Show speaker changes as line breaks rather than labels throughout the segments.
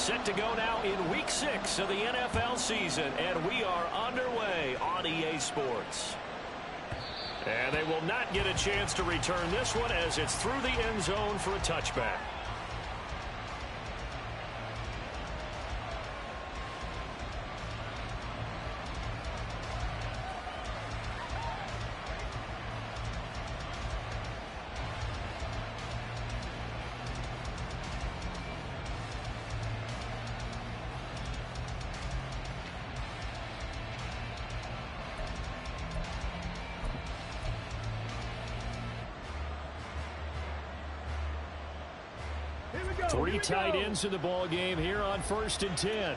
Set to go now in Week 6 of the NFL season, and we are underway on EA Sports. And they will not get a chance to return this one as it's through the end zone for a touchback. Three tight ends in the ball game here on 1st and 10.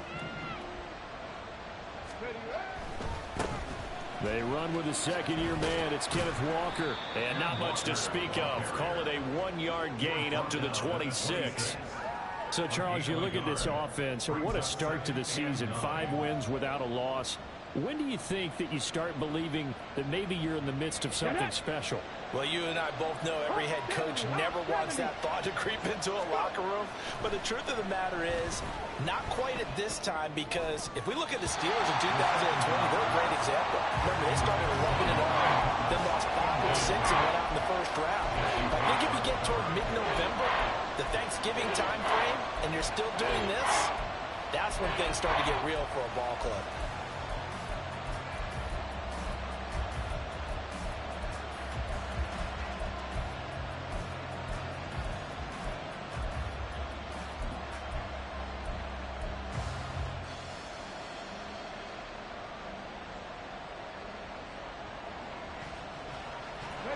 They run with a second-year man. It's Kenneth Walker. And not much to speak of. Call it a 1-yard gain up to the 26. So, Charles, you look at this offense. What a start to the season. 5 wins without a loss. When do you think that you start believing that maybe you're in the midst of something special?
Well, you and I both know every head coach never wants that thought to creep into a locker room. But the truth of the matter is, not quite at this time, because if we look at the Steelers in 2020, they're a great example. Remember, they started 11-0, then lost 5 or 6 and went out in the first round. I think if you get toward mid-November, the Thanksgiving time frame, and you're still doing this, that's when things start to get real for a ball club.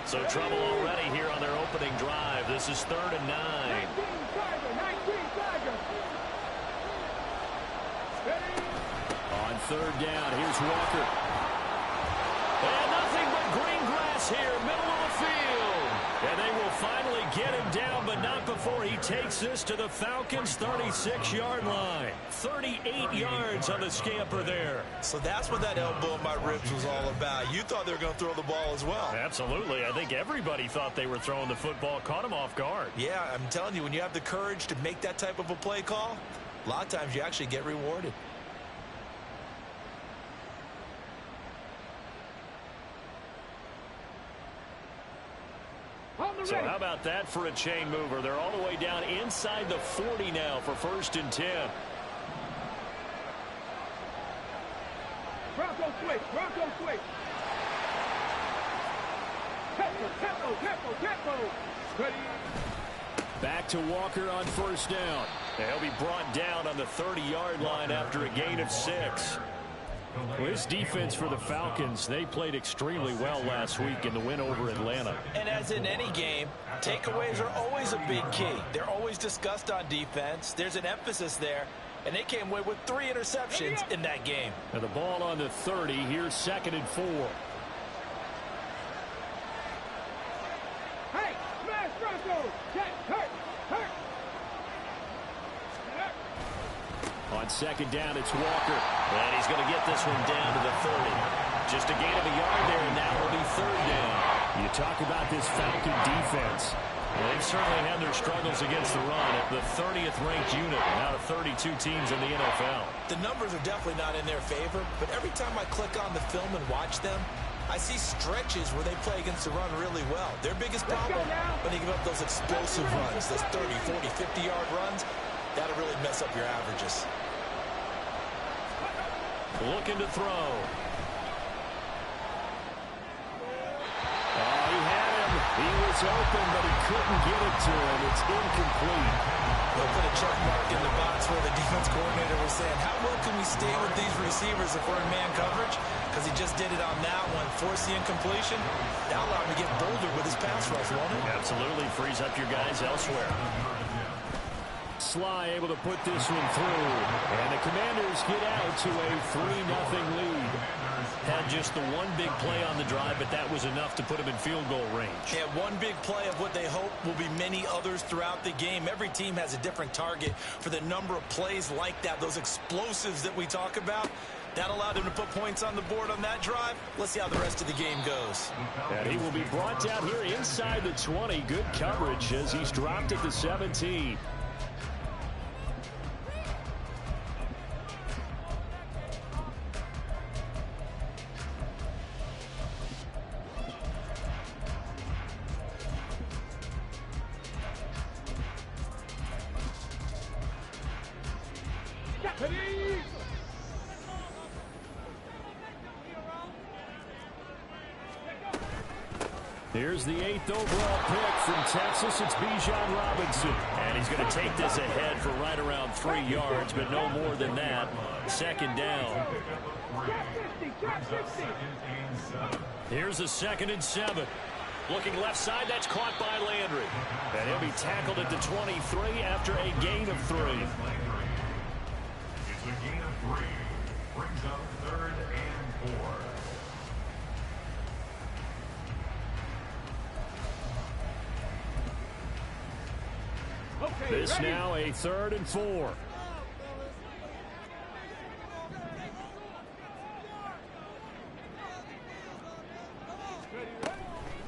So trouble already here on their opening drive. This is 3rd and 9. On 3rd down, here's Walker. And nothing but green grass here, middle of the field. And they will finally get him down, but not before he takes this to the Falcons' 36-yard line. 38 yards on the scamper there.
So that's what that elbow in my ribs was all about. You thought they were going to throw the ball as well.
Absolutely. I think everybody thought they were throwing the football, caught him off guard.
Yeah, I'm telling you, when you have the courage to make that type of a play call, a lot of times you actually get rewarded.
So how about that for a chain mover? They're all the way down inside the 40 now for 1st and 10.
Bronco switch, Bronco switch. Tempo. Ready.
Back to Walker on 1st down. He'll be brought down on the 30-yard line after a gain of 6. Well, this defense for the Falcons, they played extremely well last week in the win over Atlanta.
And as in any game, takeaways are always a big key. They're always discussed on defense. There's an emphasis there. And they came away with 3 interceptions in that game.
Now the ball on the 30. Here's 2nd and 4.
Hey, smash Bronco! Hurt!
On 2nd down, it's Walker. And he's going to get this one down to the 30. Just a gain of a yard there, and now will be 3rd down. You talk about this Falcon defense. Well, they've certainly had their struggles against the run at the 30th ranked unit out of 32 teams in the NFL.
The numbers are definitely not in their favor, but every time I click on the film and watch them, I see stretches where they play against the run really well. Their biggest problem, when they give up those explosive runs, those 30, 40, 50-yard runs, that'll really mess up your averages.
Looking to throw. Oh, he had him. He was open, but he couldn't get it to him. It's incomplete.
They'll put a check mark in the box where the defense coordinator was saying, how well can we stay with these receivers if we're in man coverage? Because he just did it on that one. Force the incompletion. That'll allow him to get bolder with his pass rush, won't it?
Absolutely. Frees up your guys elsewhere. Sly able to put this one through. And the Commanders get out to a 3-0 lead. Had just the one big play on the drive, but that was enough to put him in field goal range.
Yeah, one big play of what they hope will be many others throughout the game. Every team has a different target for the number of plays like that, those explosives that we talk about. That allowed him to put points on the board on that drive. Let's see how the rest of the game goes.
And he will be brought down here inside the 20. Good coverage as he's dropped at the 17.
Ready?
Here's the 8th overall pick from Texas. It's Bijan Robinson. And he's going to take this ahead for right around 3 yards, but no more than that. Second down. Here's a 2nd and 7. Looking left side, that's caught by Landry. And he'll be tackled at the 23 after a gain of 3.
It's a gain of 3. Brings up 3rd and 4.
Okay,
This
ready?
now a 3rd and 4.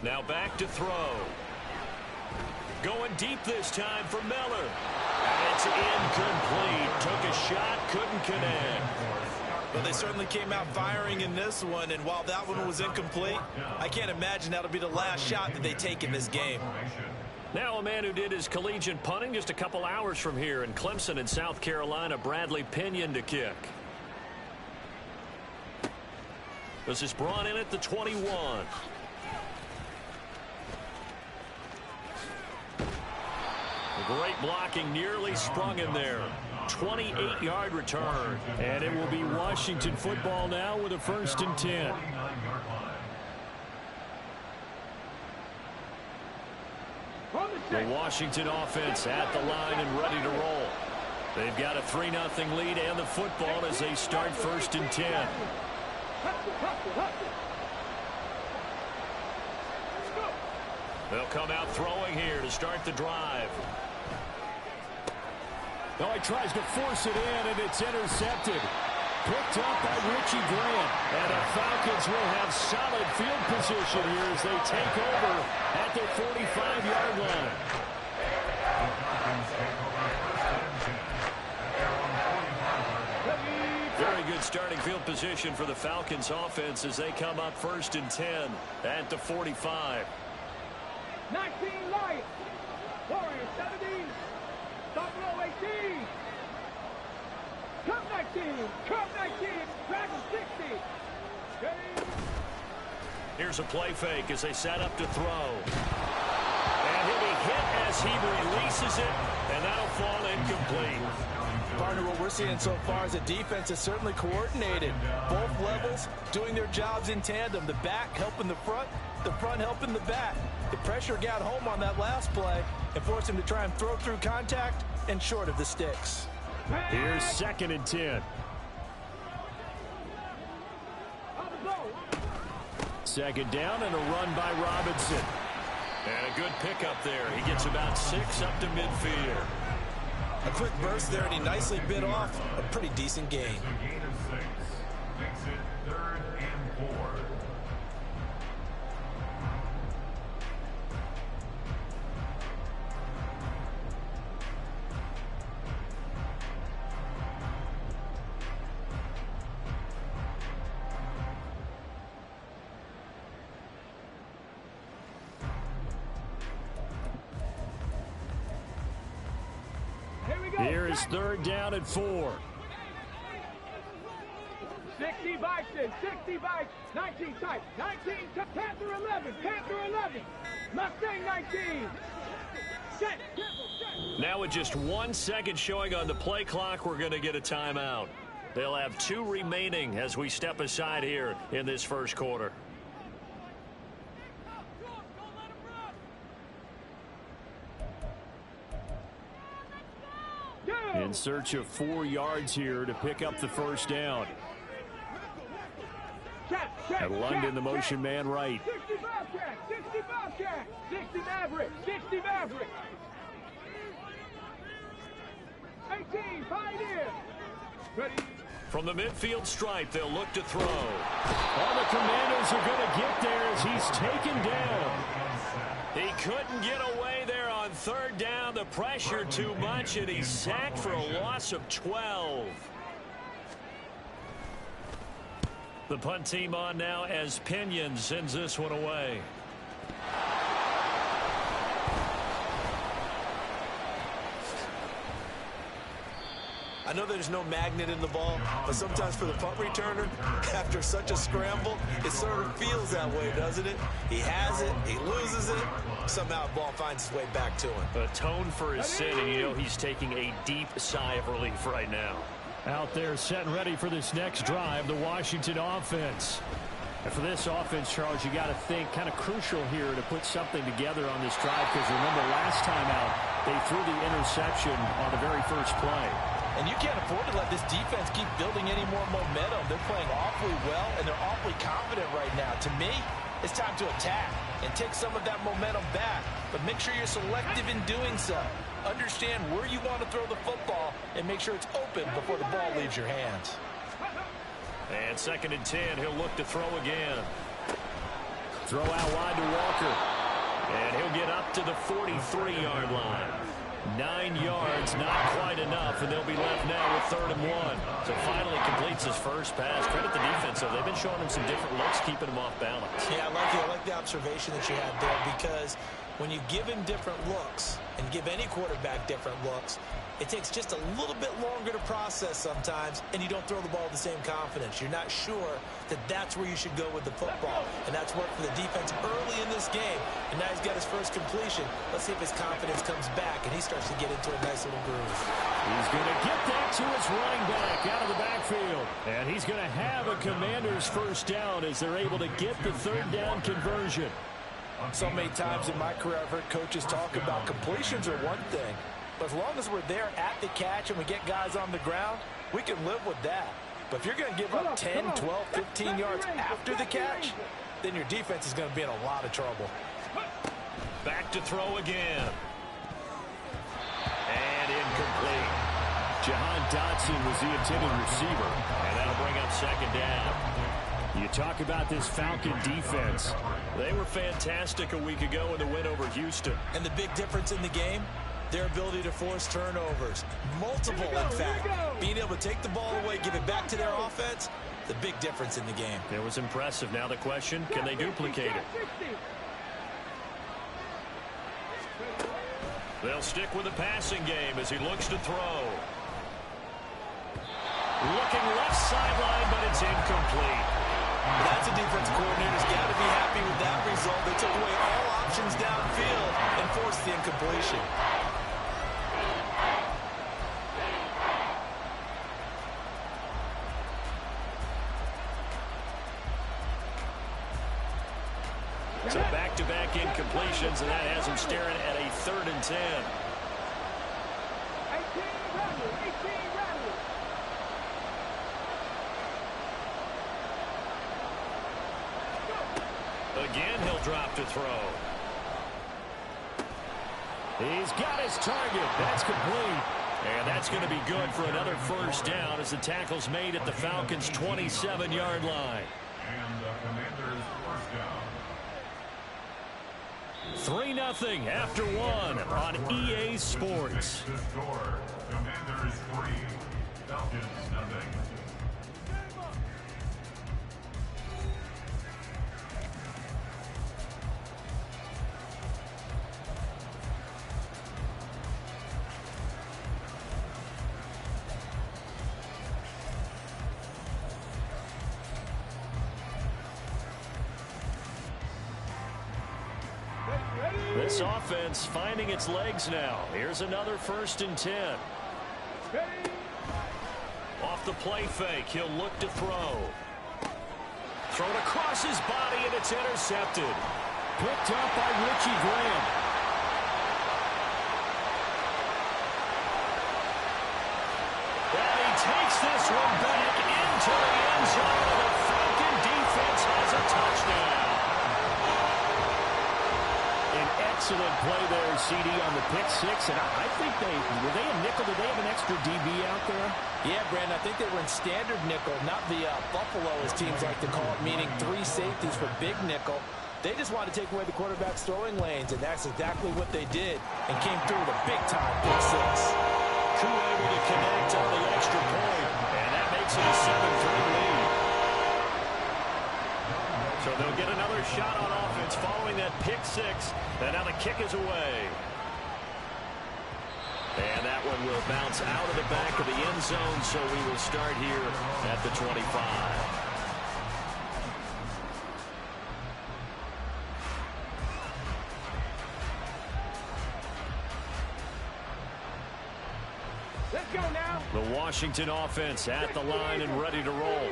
Now back to throw. Going deep this time for Miller. And it's incomplete. Took a shot, couldn't connect.
Well, they certainly came out firing in this one, and while that one was incomplete, I can't imagine that'll be the last shot that they take in this game.
Now a man who did his collegiate punting just a couple hours from here in Clemson in South Carolina, Bradley Pinion to kick. This is brought in at the 21. Great blocking, nearly sprung in there. 28-yard return. And it will be Washington football now with a 1st and 10. The Washington offense at the line and ready to roll. They've got a 3-0 lead and the football as they start 1st and 10. They'll come out throwing here to start the drive. Oh, he tries to force it in, and it's intercepted. Picked up by Richie Grant. And the Falcons will have solid field position here as they take over at their 45-yard line. Very good starting field position for the Falcons offense as they come up 1st and 10 at the 45.
19 Lions. Warriors 17. Buffalo 18. Cup 19. Cup 19. Dragons 60. Ready?
Here's a play fake as they set up to throw. And he'll be hit as he releases it, and that'll fall incomplete.
Partner, what we're seeing so far is the defense is certainly coordinated. Both levels doing their jobs in tandem. The back helping the front helping the back. The pressure got home on that last play and forced him to try and throw through contact and short of the sticks.
Here's 2nd and 10. Second down and a run by Robinson. And a good pickup there. He gets about 6 up to midfield.
A quick burst there, and he nicely bit off a pretty decent gain.
It's a gain of 6. Makes it 3rd and 4.
Here is 3rd down and 4.
60 Bison. 60 Bison. 19 tight. 19 tight. Panther 11. Panther 11. Mustang 19. Set.
Now with just 1 second showing on the play clock, we're going to get a timeout. They'll have 2 remaining as we step aside here in this first quarter. In search of 4 yards here to pick up the 1st down. And London, the motion man right.
60 Bobcat. 60 Bobcat. 60 Maverick. 60 Maverick. 18 Pioneer. Ready.
From the midfield stripe, they'll look to throw. All the Commanders are going to get there as he's taken down. He couldn't get away there on 3rd down. The pressure too much, and he's sacked for a loss of 12. The punt team on now as Pinion sends this one away.
I I know there's no magnet in the ball, but sometimes for the punt returner, after such a scramble, it sort of feels that way, doesn't it? He has it, he loses it, somehow the ball finds its way back to him.
Atoned for his sin, and you know he's taking a deep sigh of relief right now. Out there set and ready for this next drive, the Washington offense. And for this offense, Charles, you got to think kind of crucial here to put something together on this drive, because remember last time out, they threw the interception on the very first play.
And you can't afford to let this defense keep building any more momentum. They're playing awfully well, and they're awfully confident right now. To me, it's time to attack and take some of that momentum back, but make sure you're selective in doing so. Understand where you want to throw the football and make sure it's open before the ball leaves your hands.
And 2nd and 10, he'll look to throw again. Throw out wide to Walker. And he'll get up to the 43-yard line. 9 yards, not quite enough, and they'll be left now with 3rd and 1. So finally completes his first pass. Credit the defense, though. They've been showing him some different looks, keeping him off balance.
Yeah, I like the observation that you had there, because when you give him different looks and give any quarterback different looks, it takes just a little bit longer to process sometimes, and you don't throw the ball with the same confidence. You're not sure that that's where you should go with the football, and that's worked for the defense early in this game, and now he's got his first completion. Let's see if his confidence comes back, and he starts to get into a nice little groove.
He's going to get that to his running back out of the backfield, and he's going to have a Commanders first down as they're able to get the 3rd down conversion.
So many times in my career, I've heard coaches talk about completions are one thing, but as long as we're there at the catch and we get guys on the ground, we can live with that. But if you're going to give up 10, 12, 15 yards after the catch, then your defense is going to be in a lot of trouble.
Back to throw again. And incomplete. Jahan Dotson was the intended receiver, and that'll bring up 2nd down. You talk about this Falcon defense. They were fantastic a week ago in the win over Houston.
And the big difference in the game, their ability to force turnovers. Multiple, in fact. Being able to take the ball away, give it back to their offense, the big difference in the game.
It was impressive. Now the question, can they duplicate it? They'll stick with the passing game as he looks to throw. Looking left sideline, but it's incomplete.
That's a defense coordinator's got to be happy with that result. They took away all options downfield and forced the incompletion.
So back-to-back incompletions, and that has him staring at a 3rd and 10.
18 rattle.
Again, he'll drop to throw. He's got his target. That's complete. And that's going to be good for another first down as the tackle's made at the Falcons' 27-yard line.
And the Commanders first down.
3-0 after 1 on EA Sports.
The score, Commanders 3, Falcons nothing.
This offense finding its legs now. Here's another 1st and 10. Off the play fake, he'll look to throw. Thrown across his body, and it's intercepted. Picked up by Richie Graham. And he takes this one back into the end zone. The Falcon defense has a touchdown. Excellent play there, CD, on the pick six. And I think were they a nickel? Did they have an extra DB out there?
Yeah, Brandon, I think they were in standard nickel, not the Buffalo, as teams like to call it, meaning 3 safeties for big nickel. They just wanted to take away the quarterback's throwing lanes, and that's exactly what they did, and came through with a big-time pick six.
Crew able to connect on the extra point, and that makes it a 7-3 lead. So they'll get another shot on offense following that pick six. And now the kick is away. And that that one will bounce out of the back of the end zone, so we will start here at the 25.
Let's go now.
The Washington offense at the line and ready to roll.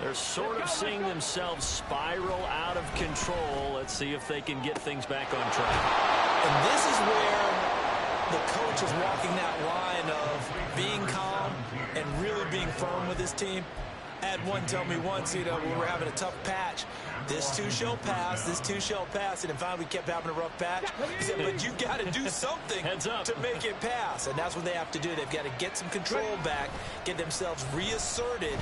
They're sort of seeing themselves spiral out of control. Let's see if they can get things back on track.
And this is where the coach is walking that line of being calm and really being firm with his team. I had one tell me once, when we were having a tough patch, this too shall pass, this too shall pass. And in fact, we kept having a rough patch. He said, but you got to do something to make it pass. And that's what they have to do. They've got to get some control back, get themselves reasserted,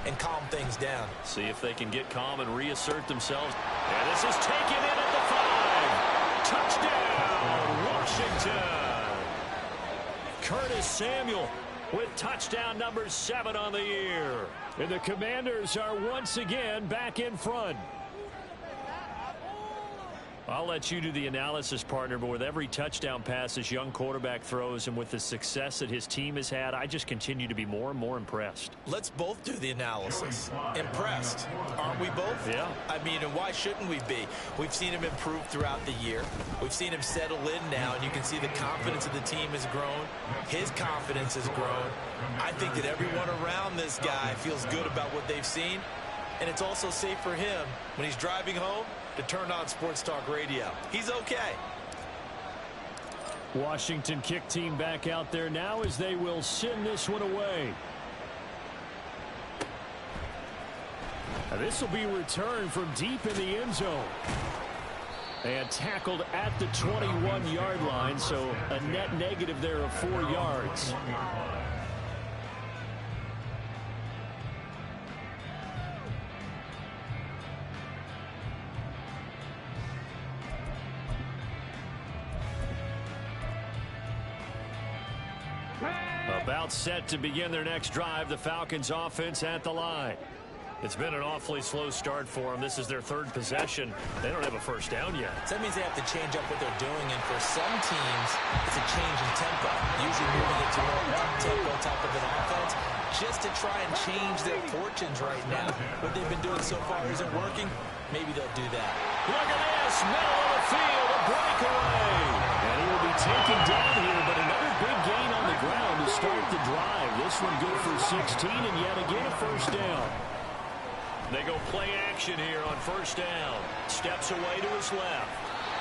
and calm things down.
See if they can get calm and reassert themselves. And this is taken in at the 5. Touchdown, Washington. Curtis Samuel with touchdown number 7 on the year. And the Commanders are once again back in front. I'll let you do the analysis, partner, but with every touchdown pass this young quarterback throws and with the success that his team has had, I just continue to be more and more impressed.
Let's both do the analysis. Impressed. Aren't we both?
Yeah.
I mean, and why shouldn't we be? We've seen him improve throughout the year. We've seen him settle in now, and you can see the confidence of the team has grown. His confidence has grown. I think that everyone around this guy feels good about what they've seen, and it's also safe for him when he's driving home to turn on Sports Talk Radio. He's okay.
Washington kick team back out there now as they will send this one away. This will be returned from deep in the end zone. And tackled at the 21-yard line, so a net negative there of 4 yards. About set to begin their next drive, the Falcons offense at the line. It's been an awfully slow start for them. This is their 3rd possession. They don't have a first down yet.
So that means they have to change up what they're doing, and for some teams, it's a change in tempo. Usually moving it to more up-tempo type of an offense just to try and change their fortunes right now. What they've been doing so far isn't working. Maybe they'll do that.
Look at this, middle of the field, a breakaway. And he will be taken down here, but another big gain on the ground to start the drive. This one good for 16, and yet again a first down. They go play action here on first down. Steps away to his left.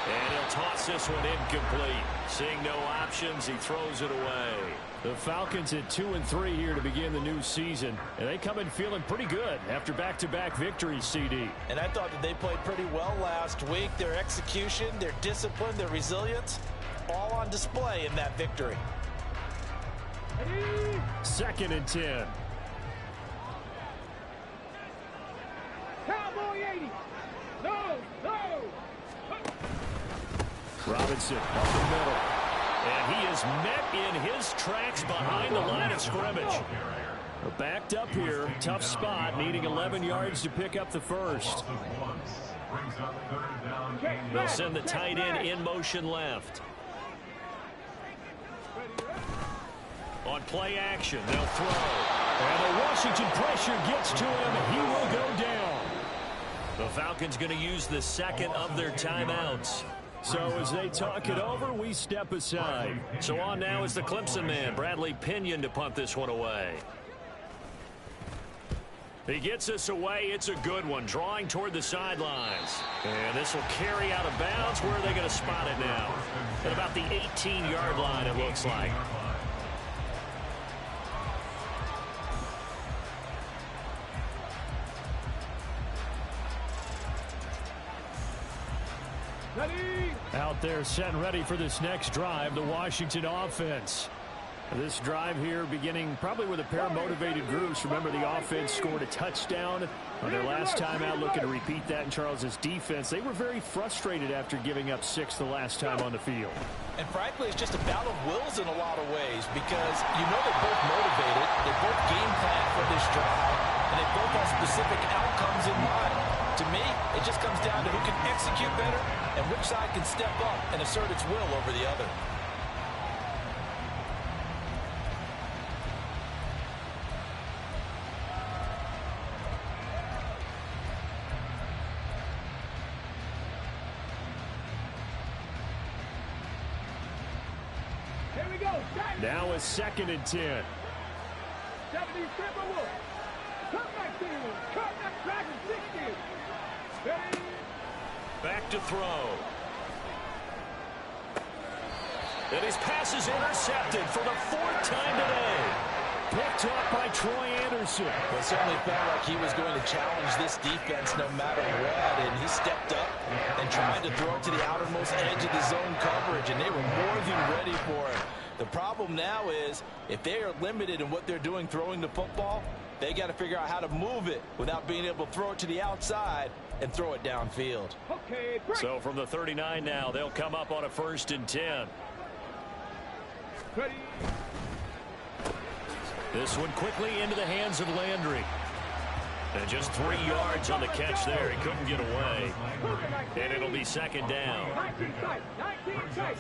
And he'll toss this one incomplete. Seeing no options, he throws it away. The Falcons at 2-3 here to begin the new season. And they come in feeling pretty good after back-to-back victories, CD.
And I thought that they played pretty well last week. Their execution, their discipline, their resilience, all on display in that victory.
2nd and 10.
Cowboy 80. No.
Robinson up the middle. And he is met in his tracks behind the line of scrimmage. They're backed up here. Tough spot, needing 11 yards to pick up the first. They'll send the tight end in motion left. On play action, they'll throw. And the Washington pressure gets to him. He will go down. The Falcons going to use the 2nd of their timeouts. So as they talk it over, we step aside. So on now is the Clemson man, Bradley Pinion, to punt this one away. He gets us away. It's a good one, drawing toward the sidelines. And this will carry out of bounds. Where are they going to spot it now? At about the 18-yard line, it looks like. Out there set and ready for this next drive, the Washington offense. This drive here beginning probably with a pair of motivated groups. Remember, the offense scored a touchdown on their last time out, looking to repeat that in Charles's defense. They were very frustrated after giving up 6 the last time on the field.
And frankly, it's just a battle of wills in a lot of ways because you know they're both motivated. They both game plan for this drive, and they both have specific outcomes in mind. To me, it just comes down to who can execute better and which side can step up and assert its will over the other.
Now a 2nd and 10.
70 Timberwolves. Cut 19. Cut that Dragon 60. Ready?
Back to throw. And his pass is intercepted for the 4th time today. Picked up by Troy Anderson.
Well, it certainly felt like he was going to challenge this defense no matter what, and he stepped up and tried to throw it to the outermost edge of the zone coverage, and they were more than ready for it. The problem now is if they are limited in what they're doing throwing the football, they got to figure out how to move it without being able to throw it to the outside and throw it downfield.
Okay,
so from the 39 now, they'll come up on a 1st and 10.
Ready?
This one quickly into the hands of Landry. And just 3 yards on the catch there. He couldn't get away. And it'll be 2nd down.
19 tight. 19 tight.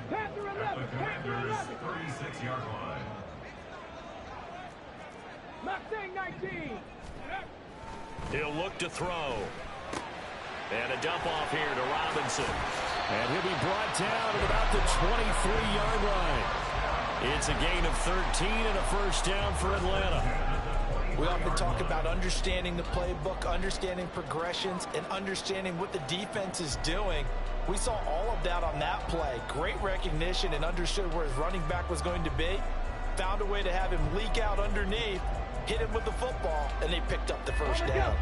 Panther 11. Panther 11.
36-yard line.
Mustang 19.
He'll look to throw. And a dump off here to Robinson. And he'll be brought down at about the 23-yard line. It's a gain of 13 and a 1st down for Atlanta.
We often talk about understanding the playbook, understanding progressions, and understanding what the defense is doing. We saw all of that on that play. Great recognition and understood where his running back was going to be. Found a way to have him leak out underneath, hit him with the football, and they picked up the 1st down.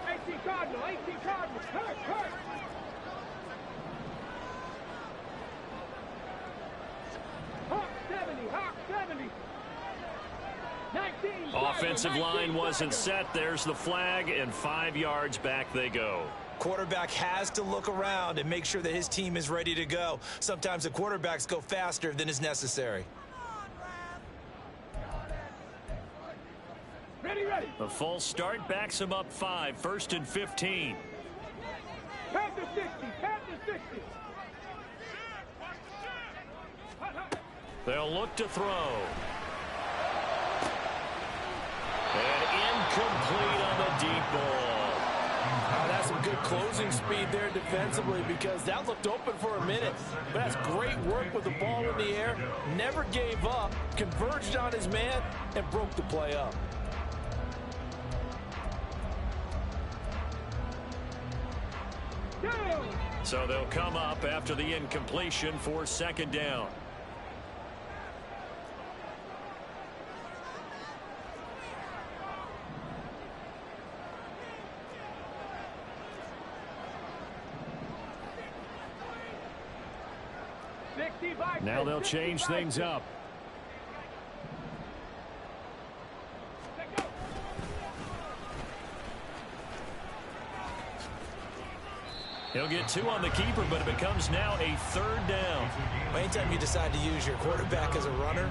18 Cardinal. 18 Cardinal. Hurt, hurt. Hawk 70. Hawk 70. 19.
Offensive line wasn't set. There's the flag, and 5 yards back they go.
Quarterback has to look around and make sure that his team is ready to go. Sometimes the quarterbacks go faster than is necessary.
Ready, ready.
A false start backs him up 5. 1st and 15.
Panther 60. Panther 60.
They'll look to throw. And incomplete on the deep ball.
Oh, that's some good closing speed there defensively because that looked open for a minute. But that's great work with the ball in the air. Never gave up, converged on his man, and broke the play up.
So they'll come up after the incompletion for 2nd down. Now they'll change things up. He'll get 2 on the keeper, but it becomes now a 3rd down.
Anytime you decide to use your quarterback as a runner,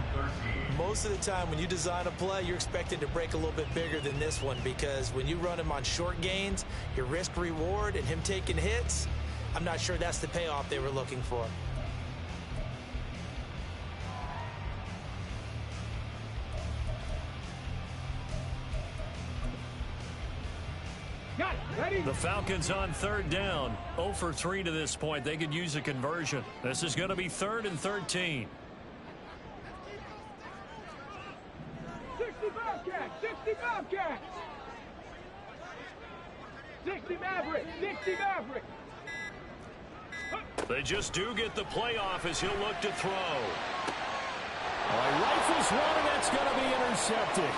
most of the time when you design a play, you're expected to break a little bit bigger than this one because when you run him on short gains, your risk-reward and him taking hits, I'm not sure that's the payoff they were looking for.
The Falcons on 3rd down. 0 for 3 to this point. They could use a conversion. This is going to be 3rd and 13.
60 Bobcats. 60 Bobcats. 60 Maverick. 60 Maverick.
They just do get the playoff as he'll look to throw. Rifles one, and that's going to be intercepted.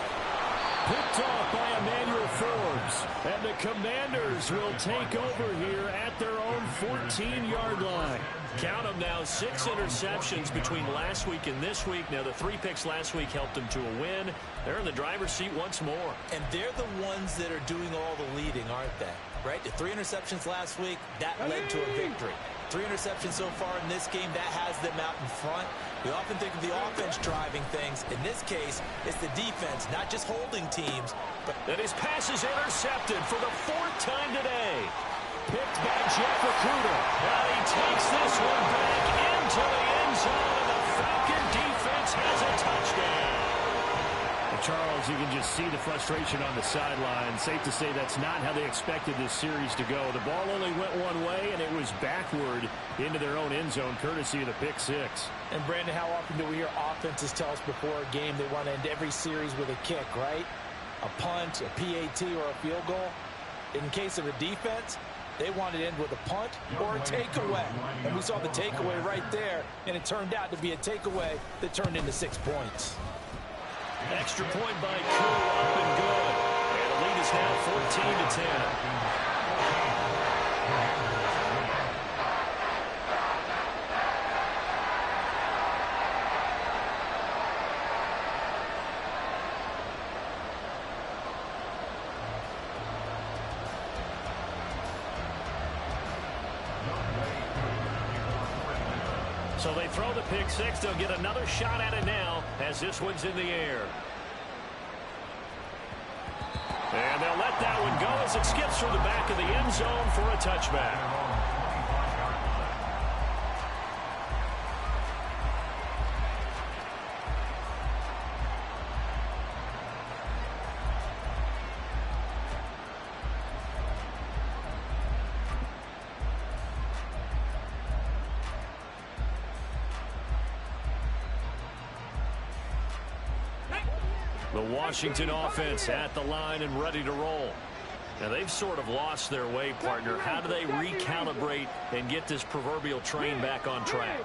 Picked off by Emmanuel Forbes. And the Commanders will take over here at their own 14-yard line. Count them now, 6 interceptions between last week and this week. Now, the 3 picks last week helped them to a win. They're in the driver's seat once more.
And they're the ones that are doing all the leading, aren't they? Right? The 3 interceptions last week, that led to a victory. 3 interceptions so far in this game, that has them out in front. We often think of the offense driving things. In this case, it's the defense, not just holding teams. But
and his pass is intercepted for the 4th time today. Picked by Jeff Okudah. Well, he takes this one back into the end zone, and the Falcon defense has a touchdown. Charles, you can just see the frustration on the sideline. Safe to say that's not how they expected this series to go. The ball only went one way, and it was backward into their own end zone, courtesy of the pick six.
And, Brandon, how often do we hear offenses tell us before a game they want to end every series with a kick, right? A punt, a PAT, or a field goal. In case of a defense, they wanted to end with a punt or a takeaway. And we saw the takeaway right there, and it turned out to be a takeaway that turned into 6 points.
Extra point by Koo, up and good. And the lead is now 14-10. So they throw the pick six. They'll get another shot at it now as this one's in the air. And they'll let that one go as it skips through the back of the end zone for a touchback. The Washington offense at the line and ready to roll. Now, they've sort of lost their way, partner. How do they recalibrate and get this proverbial train back on track?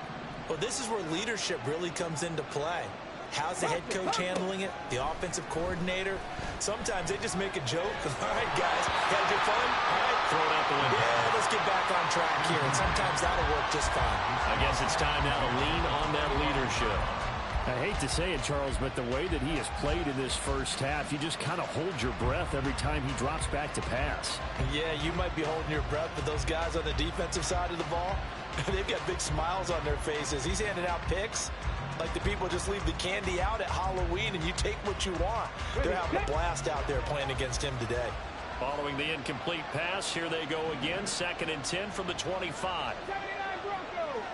Well, this is where leadership really comes into play. How's the head coach handling it? The offensive coordinator? Sometimes they just make a joke. All right, guys, gotta get fun? All right.
Throw it out the window.
Yeah, let's get back on track here. And sometimes that'll work just fine.
I guess it's time now to lean on that leadership. I hate to say it, Charles, but the way that he has played in this first half, you just kind of hold your breath every time he drops back to pass.
Yeah, you might be holding your breath, but those guys on the defensive side of the ball, they've got big smiles on their faces. He's handing out picks like the people just leave the candy out at Halloween and you take what you want. They're having a blast out there playing against him today.
Following the incomplete pass, here they go again. 2nd and 10 from the 25.
79 Broncos.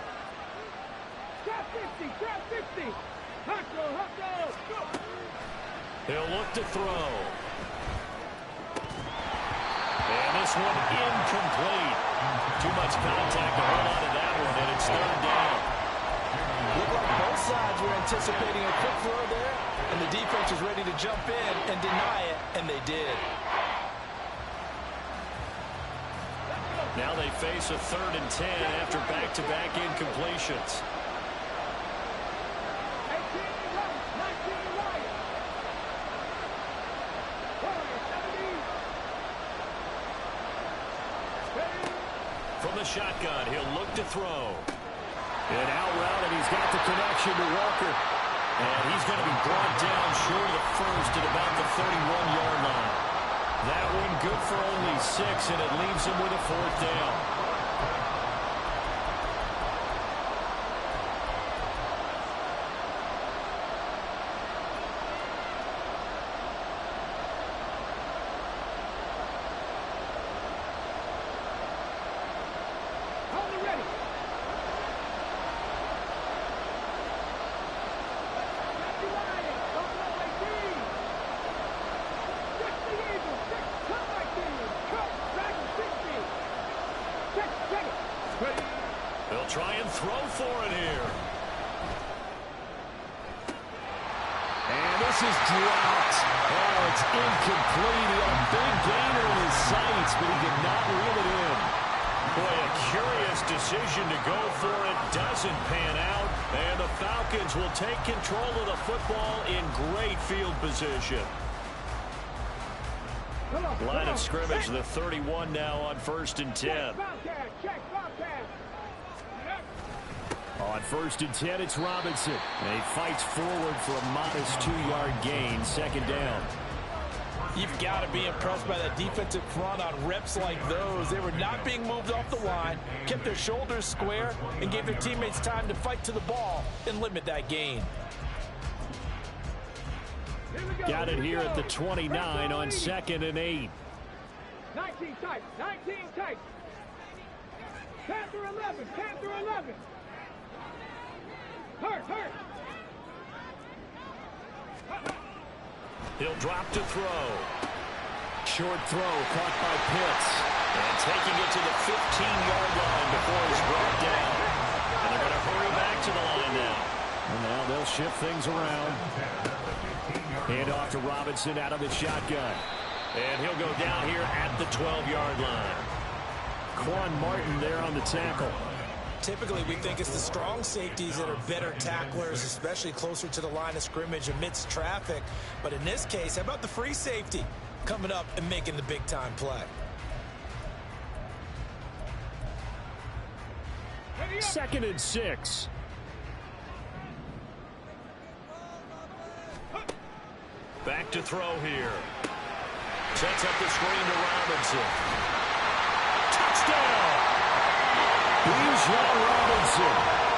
Trap 50, trap 50.
He'll look to throw. And this one incomplete. Too much contact to hold on to that one, and it's 3rd down.
Looked like both sides were anticipating a quick throw there, and the defense was ready to jump in and deny it, and they did.
Now they face a 3rd and 10 after back-to-back incompletions. From the shotgun, he'll look to throw. And out route, and he's got the connection to Walker. And he's going to be brought down short of the first at about the 31-yard line. That one good for only 6, and it leaves him with a 4th down. They'll try and throw for it here. And this is dropped. Oh, it's incomplete. He had a big gainer in his sights, but he did not reel it in. Boy, a curious decision to go for it. Doesn't pan out. And the Falcons will take control of the football in great field position. Line of scrimmage, the 31 now on 1st and 10. On 1st and 10, it's Robinson. And he fights forward for a modest 2-yard gain, 2nd down.
You've got to be impressed by that defensive front on reps like those. They were not being moved off the line, kept their shoulders square, and gave their teammates time to fight to the ball and limit that gain.
Got it here at the 29 on 2nd and 8.
19 tight, 19 tight. Panther 11, Panther 11. Hurt.
He'll drop to throw. Short throw caught by Pitts. And taking it to the 15-yard line before he's brought down. And they're going to hurry back to the line now.
And now they'll shift things around. Hand off to Robinson out of the shotgun.
And he'll go down here at the 12-yard line.
Quan Martin there on the tackle.
Typically, we think it's the strong safeties that are better tacklers, especially closer to the line of scrimmage amidst traffic. But in this case, how about the free safety coming up and making the big-time play?
2nd and 6.
Back to throw here. Sets up the screen to Robinson. Touchdown!
Bijan Robinson.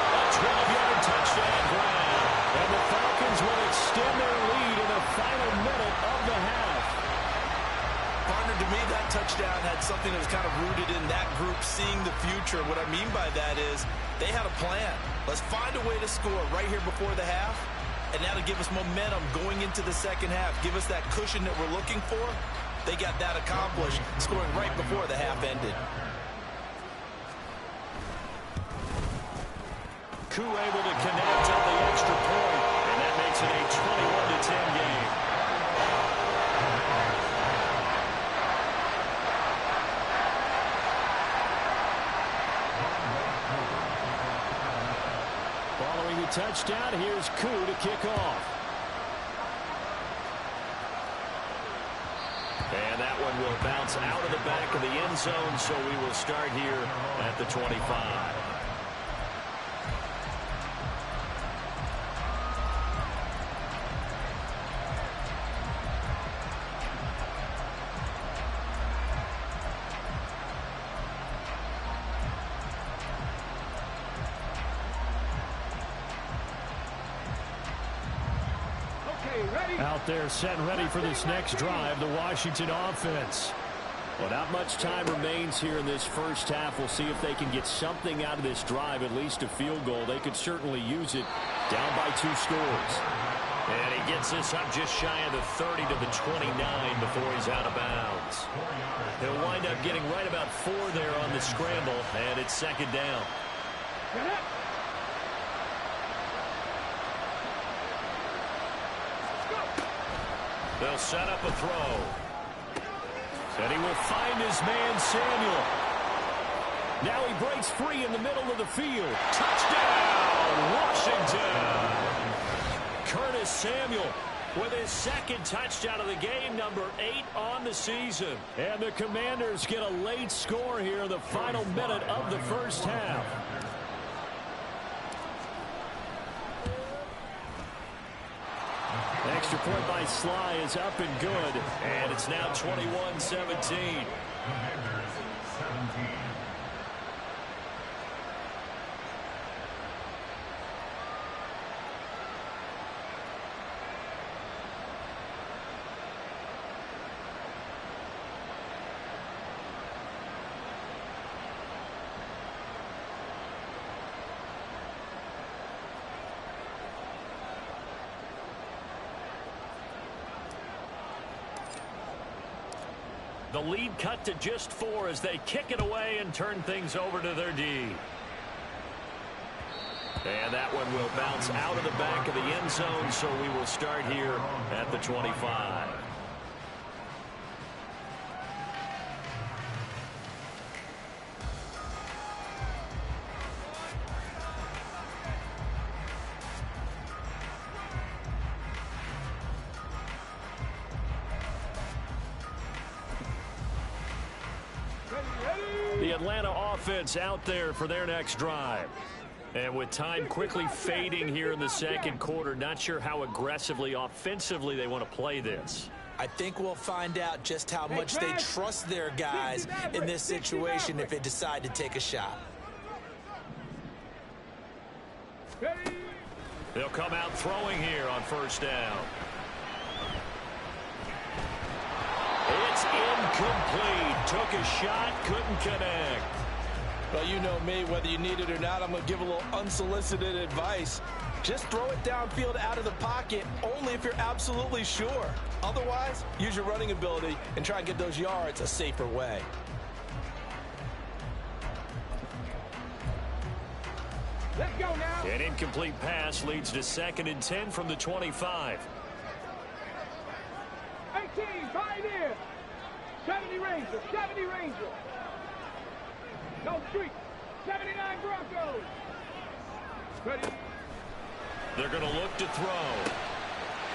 A 12-yard touchdown grab.
And the Falcons will extend their lead in the final minute of the half.
Partner, to me, that touchdown had something that was kind of rooted in that group seeing the future. What I mean by that is they had a plan. Let's find a way to score right here before the half, and that'll give us momentum going into the second half. Give us that cushion that we're looking for. They got that accomplished, scoring right before the half ended.
Koo able to connect on the extra point, and that makes it a 21-10 game.
Following the touchdown, here's Koo to kick off.
And that one will bounce out of the back of the end zone, so we will start here at the 25.
Out there set and ready for this next drive, the Washington offense.
Well, not much time remains here in this first half. We'll see if they can get something out of this drive, at least a field goal. They could certainly use it, down by 2 scores. And he gets this up just shy of the 30 to the 29 before he's out of bounds. He'll wind up getting right about 4 there on the scramble, and it's 2nd down. They'll set up a throw. And he will find his man, Samuel. Now he breaks free in the middle of the field. Touchdown, Washington! Curtis Samuel with his 2nd touchdown of the game, number 8 on the season.
And the Commanders get a late score here in the final minute of the first half.
Extra point by Sly is up and good, and it's now 21-17. The lead cut to just 4 as they kick it away and turn things over to their D. And that one will bounce out of the back of the end zone, so we will start here at the 25. The Atlanta offense out there for their next drive. And with time quickly fading here in the second quarter, not sure how aggressively, offensively they want to play this.
I think we'll find out just how much they trust their guys in this situation if they decide to take a shot.
They'll come out throwing here on 1st down. It's incomplete. Took a shot, couldn't connect.
Well, you know me, whether you need it or not, I'm going to give a little unsolicited advice. Just throw it downfield out of the pocket only if you're absolutely sure. Otherwise, use your running ability and try and get those yards a safer way.
Let's go now.
An incomplete pass leads to 2nd and 10 from the 25.
18, Pioneer. 70 Ranger, 70 Ranger. No street. 79 Broncos. Ready.
They're going to look to throw.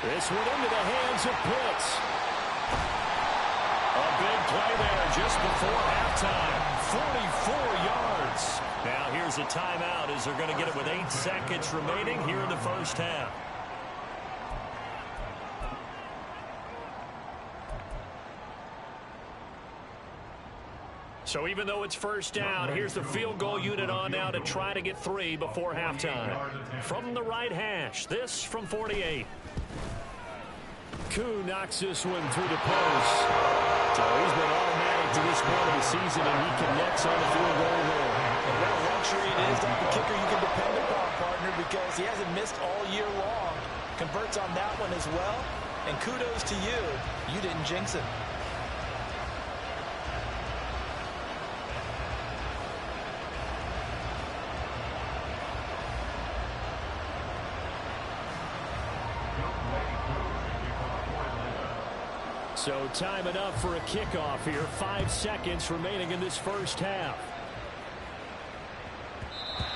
This one into the hands of Pitts. A big play there just before halftime. 44 yards. Now here's a timeout as they're going to get it with 8 seconds remaining here in the first half. So even though it's first down, here's the field goal unit on now to try to get 3 before halftime. From the right hash, this from 48. Koo knocks this one through the post. So he's been automatic to this point of the season, and he connects on the field goal there.
And what a luxury it is to have a kicker you can depend upon, partner, because he hasn't missed all year long. Converts on that one as well. And kudos to you. You didn't jinx him.
So time enough for a kickoff here. 5 seconds remaining in this first half.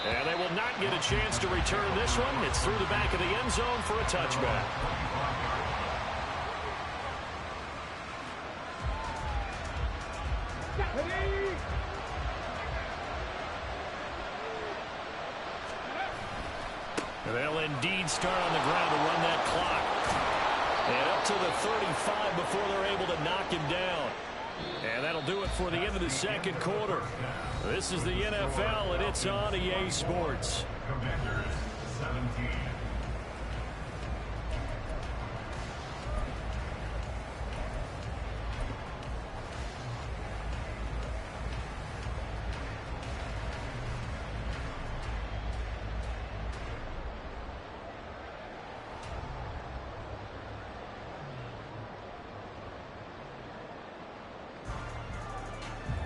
And they will not get a chance to return this one. It's through the back of the end zone for a touchback. They'll indeed start on the ground to run that clock. And up to the 35 before they're able to knock him down. And that'll do it for the end of the second quarter. This is the NFL, and it's on EA Sports.
Commanders 17.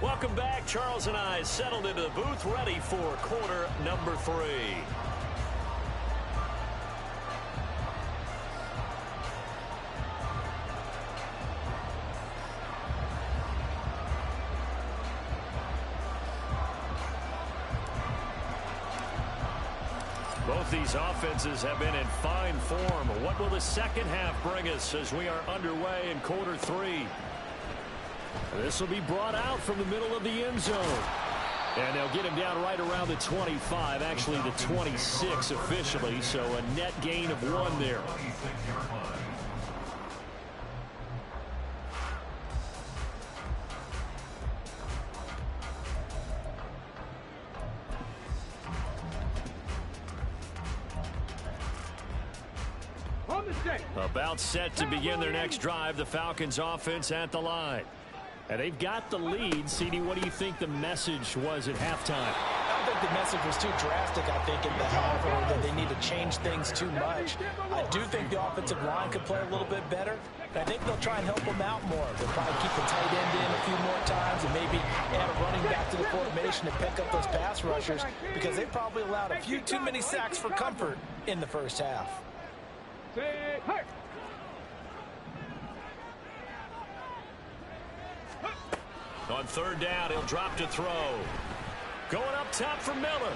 Welcome back. Charles and I settled into the booth, ready for quarter number 3. Both these offenses have been in fine form. What will the second half bring us as we are underway in quarter 3? This will be brought out from the middle of the end zone. And they'll get him down right around the 25, actually the 26 officially, so a net gain of 1 there. About set to begin their next drive, the Falcons offense at the line. And they've got the lead. CD, what do you think the message was at halftime?
I don't think the message was too drastic, I think, in the half, or that they need to change things too much. I do think the offensive line could play a little bit better. I think they'll try and help them out more. They'll probably keep the tight end in a few more times and maybe add a running back to the formation to pick up those pass rushers, because they probably allowed a few too many sacks for comfort in the first half.
On third down, he'll drop to throw. Going up top for Miller.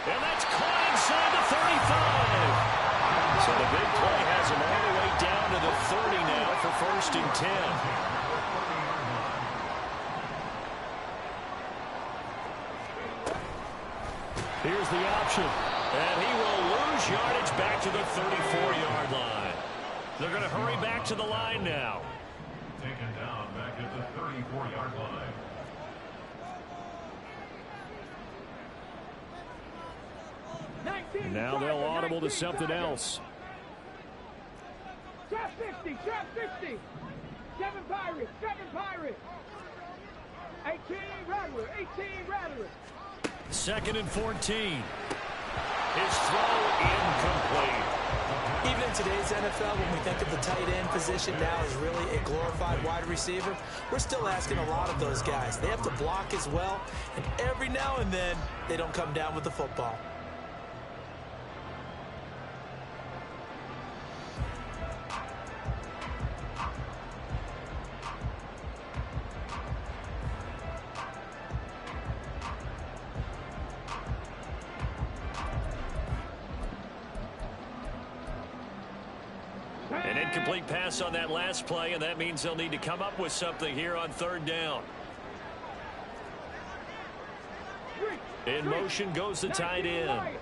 And that's caught inside the 35. So the big play has him all the way down to the 30 now for 1st and 10. Here's the option. And he will lose yardage back to the 34-yard line. They're going to hurry back to the line now.
Taken down back at the 34-yard line.
Now they'll audible to something else.
Trap 50, trap 50. 7 Pirates, 7 Pirates. 18 Rattler, 18 Rattler.
2nd and 14. His throw incomplete.
Even in today's NFL, when we think of the tight end position now as really a glorified wide receiver, we're still asking a lot of those guys. They have to block as well, and every now and then, they don't come down with the football.
An incomplete pass on that last play, and that means they'll need to come up with something here on third down. In motion goes the tight end.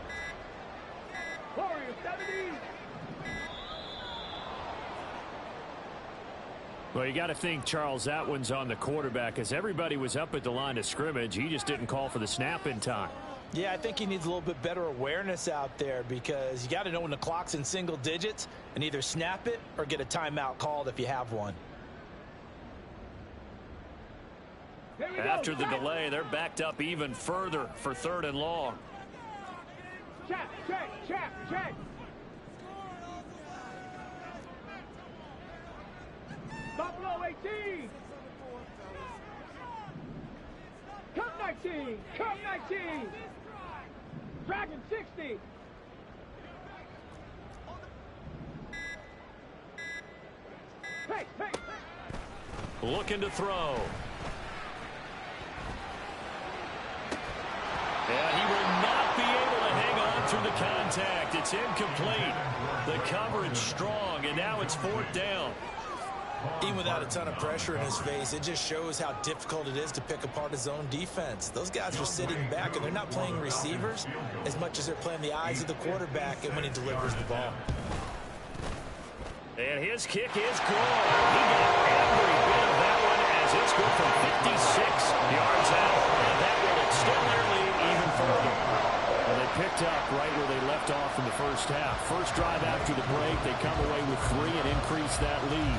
Well, you got to think, Charles, that one's on the quarterback, as everybody was up at the line of scrimmage. He just didn't call for the snap in time.
Yeah, I think he needs a little bit better awareness out there, because you got to know when the clock's in single digits and either snap it or get a timeout called if you have one.
After the delay, they're backed up even further for third and long.
Check. Buffalo 18. Come 19. Dragon 60. Hey.
Looking to throw. And he will not be able to hang on through the contact. It's incomplete. The coverage strong, and now it's fourth down.
Even without a ton of pressure in his face, it just shows how difficult it is to pick apart his own defense. Those guys are sitting back, and they're not playing receivers as much as they're playing the eyes of the quarterback and when he delivers the ball.
And his kick is good. He got every bit of that one as it's good from 56 yards out. And that will extend their lead even further. And they picked up right where they left off in the first half. First drive after the break, they come away with 3 and increase that lead.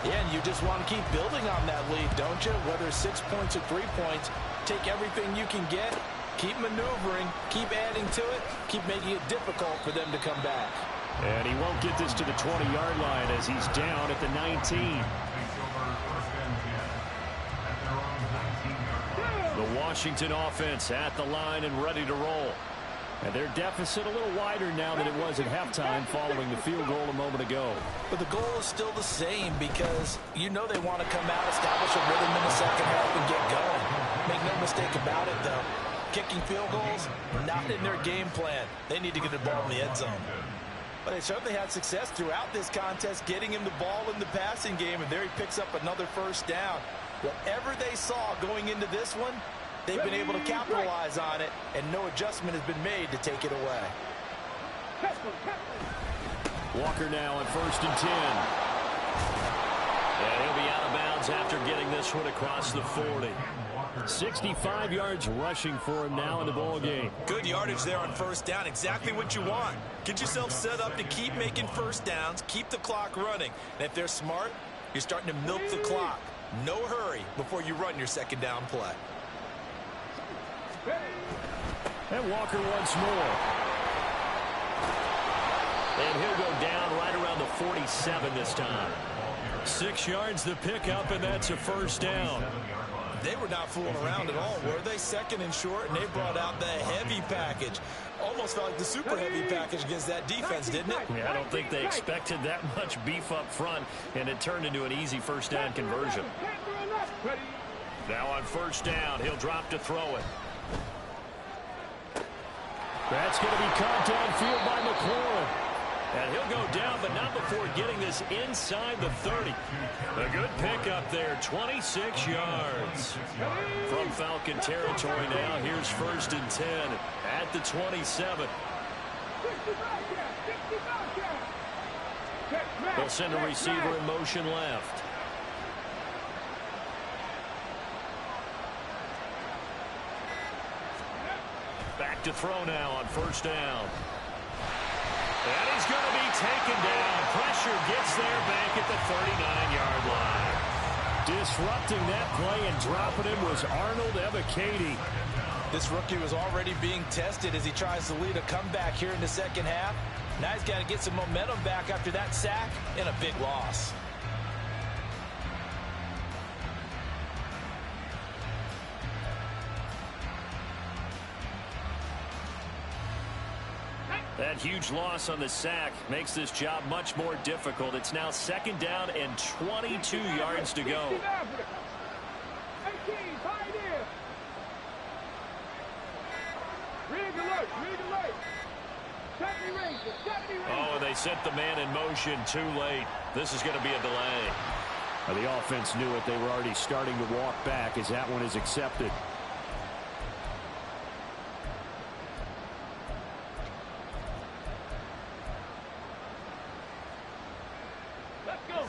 Yeah, and you just want to keep building on that lead, don't you? Whether it's 6 points or 3 points, take everything you can get, keep maneuvering, keep adding to it, keep making it difficult for them to come back.
And he won't get this to the 20-yard line as he's down at the 19. The Washington offense at the line and ready to roll. And their deficit a little wider now than it was at halftime following the field goal a moment ago.
But the goal is still the same, because you know they want to come out, establish a rhythm in the second half, and get going. Make no mistake about it, though. Kicking field goals, not in their game plan. They need to get the ball in the end zone. But they certainly had success throughout this contest, getting him the ball in the passing game, and there he picks up another first down. Whatever they saw going into this one, they've been able to capitalize on it, and no adjustment has been made to take it away.
Walker now on 1st and 10. And he'll be out of bounds after getting this one across the 40. 65 yards rushing for him now in the ball game.
Good yardage there on first down. Exactly what you want. Get yourself set up to keep making first downs, keep the clock running. And if they're smart, you're starting to milk the clock. No hurry before you run your second down play.
And Walker once more. And he'll go down right around the 47 this time. 6 yards the pickup, and that's a first down.
They were not fooling around at all, were they? Second and short, and they brought out the heavy package. Almost felt like the super heavy package against that defense, didn't it?
Yeah, I don't think they expected that much beef up front, and it turned into an easy first down conversion. Now on first down, he'll drop to throw it. That's going to be caught downfield by McLaurin. And he'll go down, but not before getting this inside the 30. A good pickup there, 26 yards. From Falcon territory now, here's 1st and 10 at the 27. They'll send a receiver in motion left. Back to throw now on first down. And he's going to be taken down. Pressure gets there back at the 39-yard line. Disrupting that play and dropping him was Arnold Ebiketie.
This rookie was already being tested as he tries to lead a comeback here in the second half. Now he's got to get some momentum back after that sack and a big loss.
That huge loss on the sack makes this job much more difficult. It's now 2nd down and 22 yards to go.
18, pioneer. Rig alert, rig alert. 70 rings, 70 rings.
Oh, and they sent the man in motion too late. This is going to be a delay. The offense knew it. They were already starting to walk back as that one is accepted.
Let's go.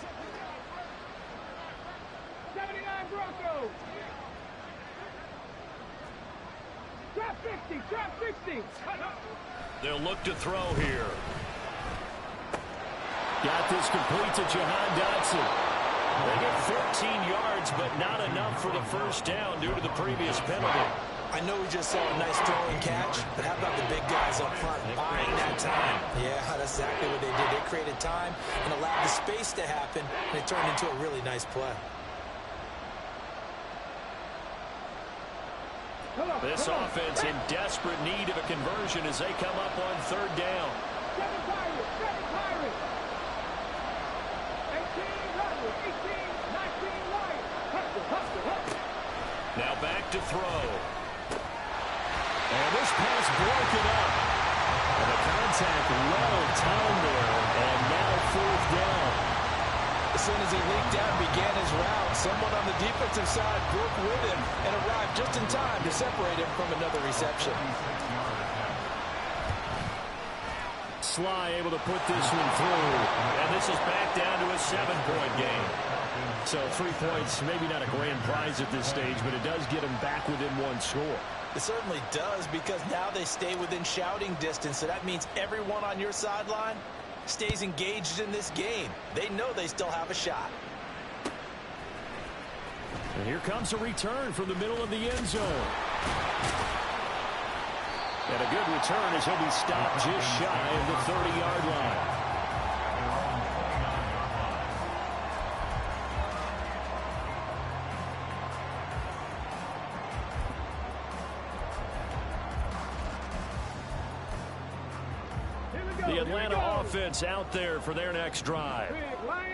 79 Broncos. Trap 60, trap 60.
They'll look to throw here. Got this complete to Jahan Dotson. They get 14 yards, but not enough for the first down due to the previous penalty.
I know we just saw a nice throwing catch, but how about the big guys up front buying that time? Yeah, that's exactly what they did. They created time and allowed the space to happen, and it turned into a really nice play.
This offense in desperate need of a conversion as they come up on 3rd down.
7 Pirates, 7 Pirates. 18 Rebels, 18, 19 Lions. Hustle, hustle, hustle.
Now back to throw. And this pass broken up. And the contact well timed there. And now 4th down.
As soon as he leaked out and began his route, someone on the defensive side broke with him and arrived just in time to separate him from another reception.
Sly able to put this one through. And this is back down to a 7-point game. So 3 points, maybe not a grand prize at this stage, but it does get them back within 1 score.
It certainly does, because now they stay within shouting distance, so that means everyone on your sideline stays engaged in this game. They know they still have a shot.
And here comes a return from the middle of the end zone. And a good return as he'll be stopped just shy of the 30-yard line. The Atlanta offense out there for their next drive.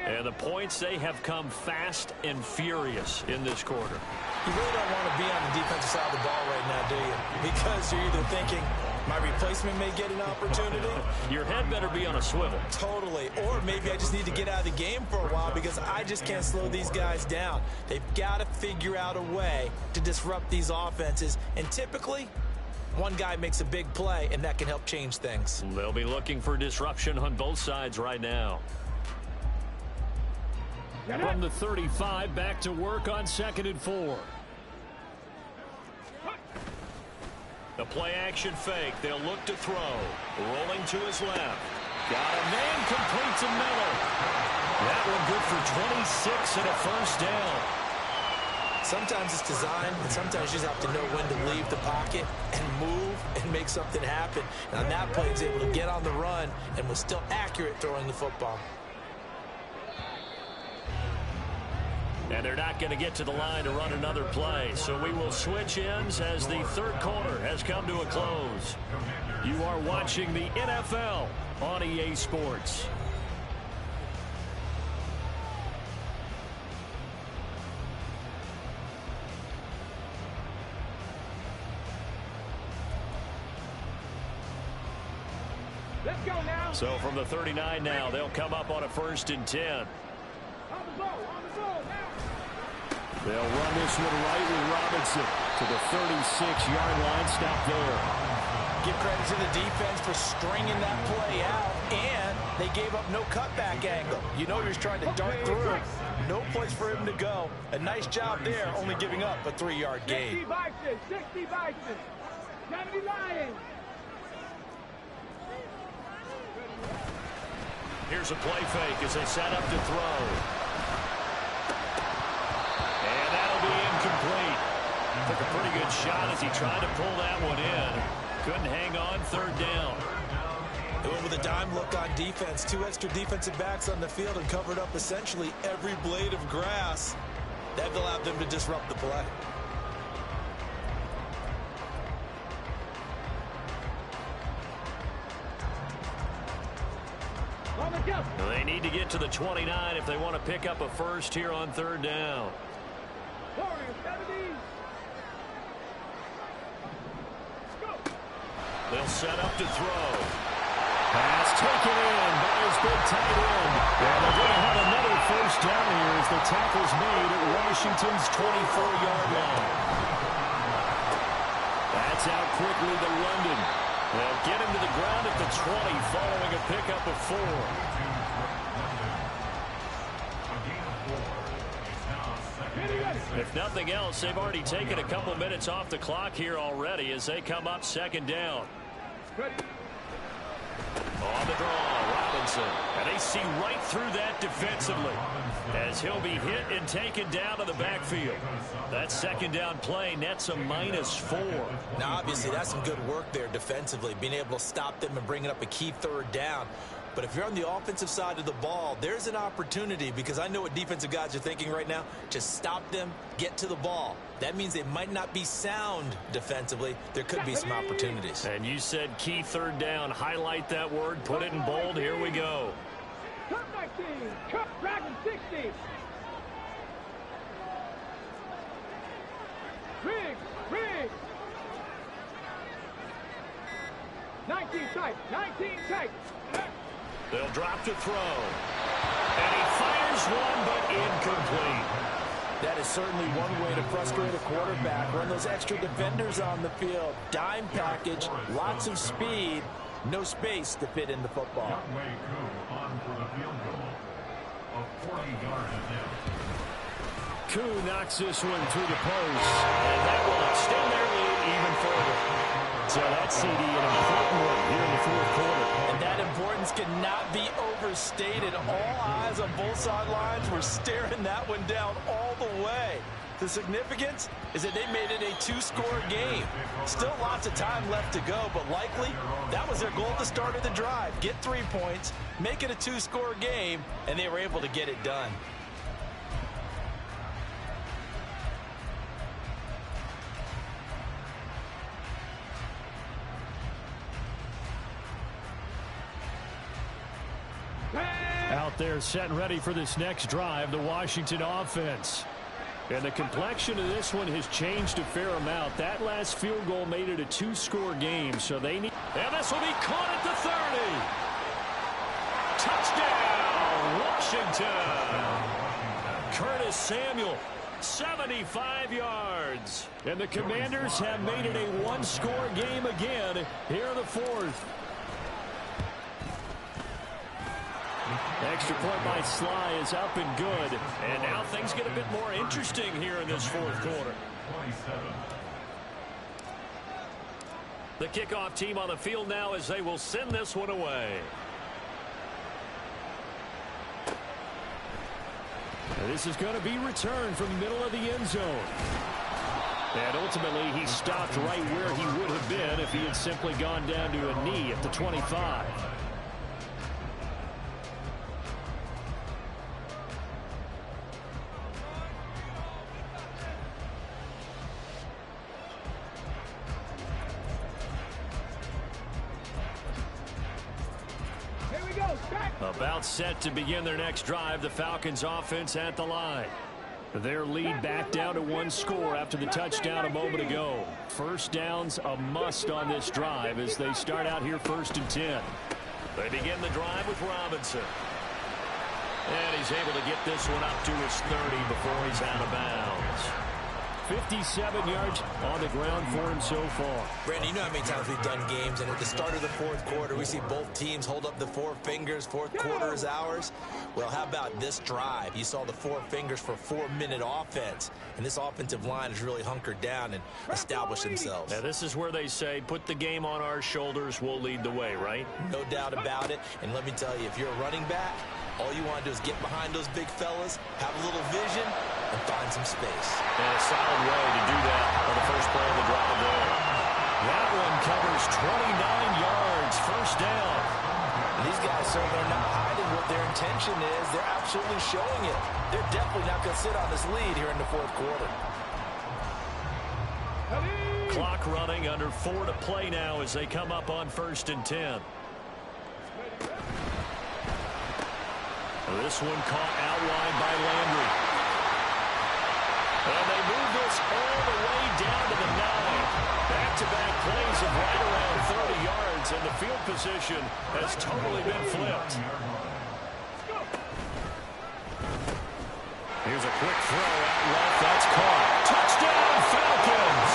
And the points, they have come fast and furious in this quarter.
You really don't want to be on the defensive side of the ball right now, do you? Because you're either thinking, my replacement may get an opportunity.
Your head better be on a swivel.
Totally. Or maybe I just need to get out of the game for a while because I just can't slow these guys down. They've got to figure out a way to disrupt these offenses. And typically, one guy makes a big play, and that can help change things.
They'll be looking for disruption on both sides right now. From the 35, back to work on 2nd and 4. The play-action fake. They'll look to throw. Rolling to his left. Got a man complete to Miller. That one good for 26 and a first down.
Sometimes it's design, and sometimes you just have to know when to leave the pocket and move and make something happen. And on that play, he was able to get on the run and was still accurate throwing the football.
And they're not going to get to the line to run another play. So we will switch ends as the 3rd quarter has come to a close. You are watching the NFL on EA Sports.
Let's go now.
So from the 39 now, they'll come up on a 1st and 10.
On the ball now.
They'll run this one right with Robinson to the 36-yard line. Stop there.
Give credit to the defense for stringing that play out, and they gave up no cutback angle. You know he was trying to dart through. No place for him to go. A nice job there, only giving up a 3-yard gain.
60 Bison, 60 Bison, 70 Lions.
Here's a play fake as they set up to throw. And that'll be incomplete. Took a pretty good shot as he tried to pull that one in. Couldn't hang on. Third down.
They went with a dime look on defense. 2 extra defensive backs on the field and covered up essentially every blade of grass. That allowed them to disrupt the play.
They need to get to the 29 if they want to pick up a first here on third down. They'll set up to throw. Pass taken in by his big tight end. And they're going to have another first down here as the tackle's made at Washington's 24-yard line. That's out quickly to London. They'll get him to the ground at the 20 following a pickup of 4. If nothing else, they've already taken a couple minutes off the clock here already as they come up second down. On the draw, Robinson. And they see right through that defensively as he'll be hit and taken down to the backfield. That second down play nets a -4.
Now, obviously, that's some good work there defensively, being able to stop them and bringing up a key third down. But if you're on the offensive side of the ball, there's an opportunity, because I know what defensive guys are thinking right now. Just stop them, get to the ball. That means they might not be sound defensively. There could be some opportunities.
And you said key third down. Highlight that word. Put it in bold. Here we go.
Cut 19. Cut Dragon 60. Riggs. 19 tight. 19 tight.
They'll drop to throw. And he fires one, but incomplete.
That is certainly one way to frustrate a quarterback. Run those extra defenders on the field. Dime package, lots of speed, no space to fit in the football.
Koo knocks this one through the post. And that will extend their lead even further. So that's CD an important one here in the fourth quarter.
And that importance cannot be overstated. All eyes on both sidelines were staring that one down all the way. The significance is that they made it a 2-score game. Still lots of time left to go, but likely that was their goal at the start of the drive. Get 3 points, make it a 2-score game, and they were able to get it done.
Out there set and ready for this next drive, the Washington offense. And the complexion of this one has changed a fair amount. That last field goal made it a 2-score game, so they need... And this will be caught at the 30. Touchdown, Washington. Curtis Samuel, 75 yards. And the Commanders have made it a 1-score game again here in the fourth. Extra point by Sly is up and good. And now things get a bit more interesting here in this fourth quarter. The kickoff team on the field now as they will send this one away. And this is going to be returned from the middle of the end zone. And ultimately he stopped right where he would have been if he had simply gone down to a knee at the 25. About set to begin their next drive, the Falcons offense at the line. Their lead back down to 1 score after the touchdown a moment ago. First down's a must on this drive as they start out here 1st and 10. They begin the drive with Robinson. And he's able to get this one up to his 30 before he's out of bounds. 57 yards on the ground for him so far.
Brandon, you know how many times we've done games, and at the start of the fourth quarter, we see both teams hold up the 4 fingers. Fourth quarter is ours. Well, how about this drive? You saw the 4 fingers for 4-minute offense, and this offensive line has really hunkered down and established themselves.
Now, this is where they say, put the game on our shoulders, we'll lead the way, right?
No doubt about it. And let me tell you, if you're a running back, All you want to do is get behind those big fellas, have a little vision, and find some space.
And a solid way to do that on the first play of the drive there. That one covers 29 yards, first down.
And these guys certainly are not hiding what their intention is. They're absolutely showing it. They're definitely not going to sit on this lead here in the fourth quarter.
Clock running, under 4 to play now as they come up on 1st and 10. This one caught out wide by Landry. And they move this all the way down to the 9. Back-to-back plays of right around 30 yards, and the field position has totally been flipped. Here's a quick throw out left. That's caught. Touchdown, Falcons!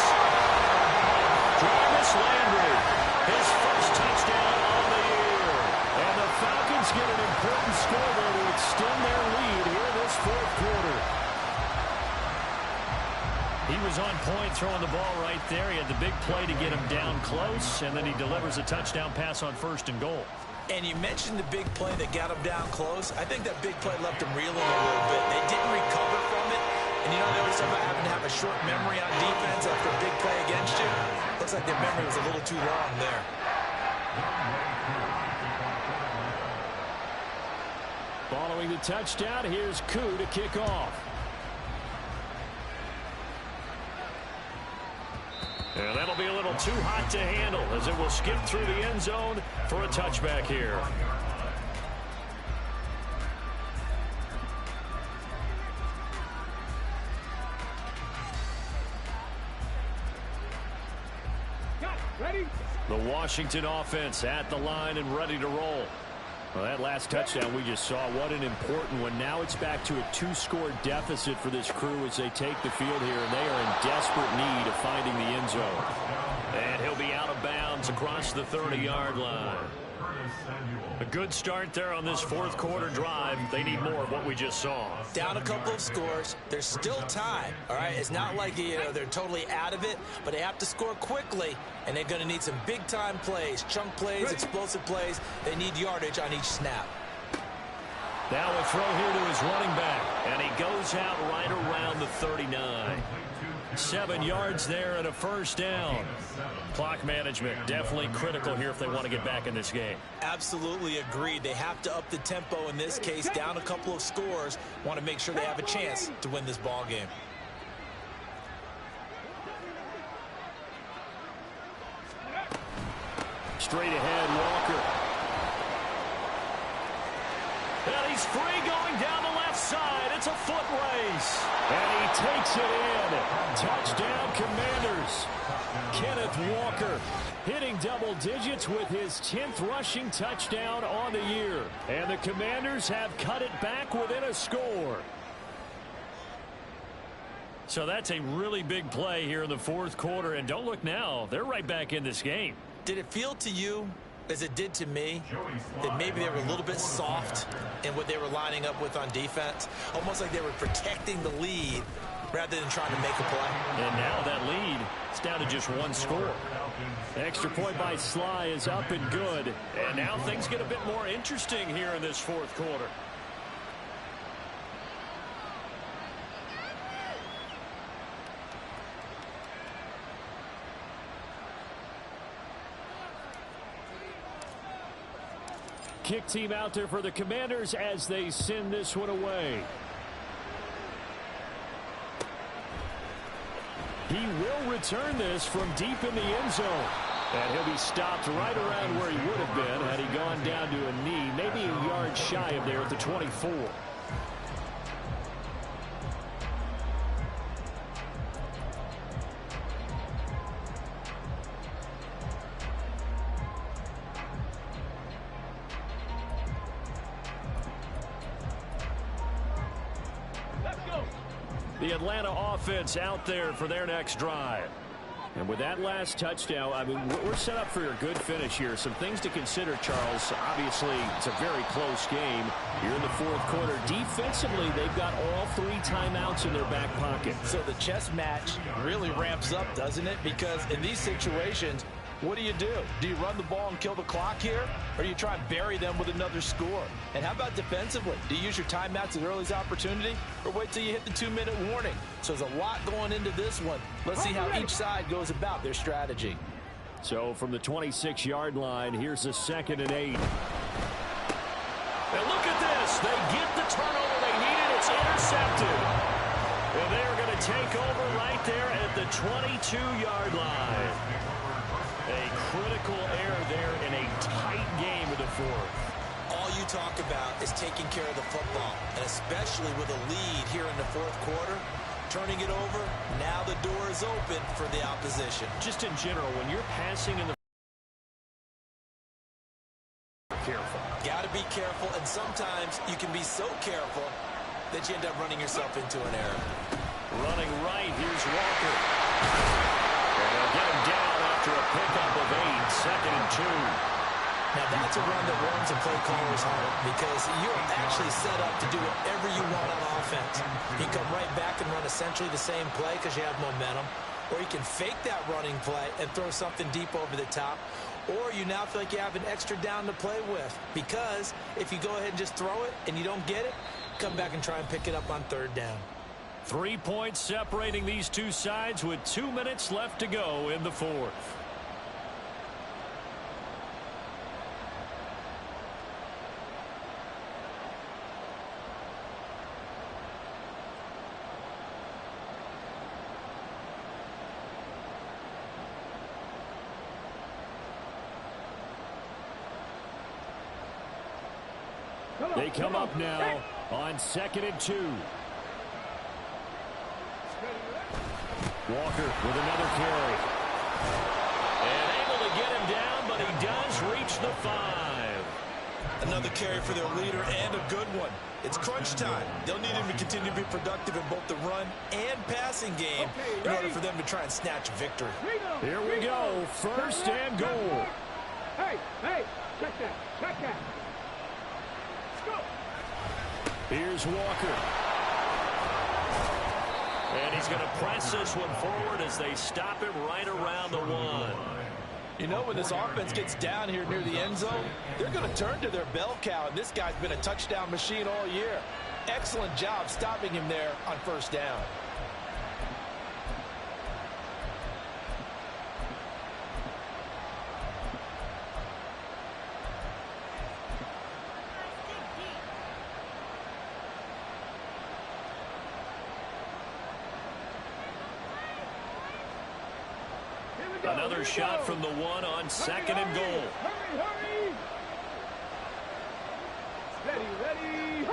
Jarvis Landry, his first touchdown on the year. And the Falcons get an important score there to extend their lead here in this fourth quarter. He was on point throwing the ball right there. He had the big play to get him down close, and then he delivers a touchdown pass on 1st and goal.
And you mentioned the big play that got him down close. I think that big play left him reeling a little bit. They didn't recover from it. And you know, they always talk about having to have a short memory on defense after a big play against you. Looks like their memory was a little too long there.
Following the touchdown, here's Koo to kick off. And that'll be a little too hot to handle as it will skip through the end zone for a touchback here.
Ready?
The Washington offense at the line and ready to roll. Well, that last touchdown we just saw, what an important one. Now it's back to a 2-score deficit for this crew as they take the field here, and they are in desperate need of finding the end zone. And he'll be out of bounds across the 30-yard line. A good start there on this fourth quarter drive. They need more of what we just saw.
Down a couple of scores. There's still time, all right? It's not like they're totally out of it, but they have to score quickly, and they're going to need some big-time plays, chunk plays, explosive plays. They need yardage on each snap.
Now a throw here to his running back, and he goes out right around the 39. 7 yards there and a first down. Clock management definitely critical here if they want to get back in this game.
Absolutely agreed. They have to up the tempo in this case, down a couple of scores. Want to make sure they have a chance to win this ball game.
Straight ahead, Walker. And he's free going down the left side. It's a foot race. And he takes it in. Touchdown, Commanders. Kenneth Walker hitting double digits with his 10th rushing touchdown on the year. And the Commanders have cut it back within a score. So that's a really big play here in the fourth quarter. And don't look now, they're right back in this game.
Did it feel to you, as it did to me, that maybe they were a little bit soft in what they were lining up with on defense? Almost like they were protecting the lead rather than trying to make a play.
And now that lead is down to just 1 score. Extra point by Sly is up and good. And now things get a bit more interesting here in this fourth quarter. Kick team out there for the Commanders as they send this one away. He will return this from deep in the end zone. And he'll be stopped right around where he would have been had he gone down to a knee, maybe a yard shy of there at the 24. The Atlanta offense out there for their next drive. And with that last touchdown, I mean, we're set up for a good finish here. Some things to consider, Charles. Obviously, it's a very close game. You're in the fourth quarter. Defensively, they've got all 3 timeouts in their back pocket.
So the chess match really ramps up, doesn't it? Because in these situations, What do? Do you run the ball and kill the clock here? Or do you try and bury them with another score? And how about defensively? Do you use your timeouts at early opportunity? Or wait till you hit the 2-minute warning? So there's a lot going into this one. Let's see how each side goes about their strategy.
So from the 26-yard line, here's a 2nd and 8. And look at this. They get the turnover they needed. It's intercepted. And they're going to take over right there at the 22-yard line. A critical error there in a tight game of the fourth.
All you talk about is taking care of the football, and especially with a lead here in the fourth quarter, turning it over, now the door is open for the opposition.
Just in general, when you're passing in the careful.
Got to be careful, and sometimes you can be so careful that you end up running yourself into an error.
Running right, here's Walker. And they'll get him down after a pickup of 8, 2nd and 2.
Now that's a run that warms a play caller's heart because you're actually set up to do whatever you want on offense. You come right back and run essentially the same play because you have momentum, or you can fake that running play and throw something deep over the top, or you now feel like you have an extra down to play with because if you go ahead and just throw it and you don't get it, come back and try and pick it up on 3rd down.
3 points separating these two sides with 2 minutes left to go in the fourth. They come up now on 2nd and 2. Walker with another carry. And able to get him down, but he does reach the 5.
Another carry for their leader and a good one. It's crunch time. They'll need him to continue to be productive in both the run and passing game in order for them to try and snatch a victory.
Here we go. 1st and goal.
Hey, check that. Go.
Here's Walker. And he's going to press this one forward as they stop him right around the 1.
You know, when this offense gets down here near the end zone, they're going to turn to their bell cow, and this guy's been a touchdown machine all year. Excellent job stopping him there on 1st down.
Another shot from the 1 on 2nd and goal.
Hurry. Ready.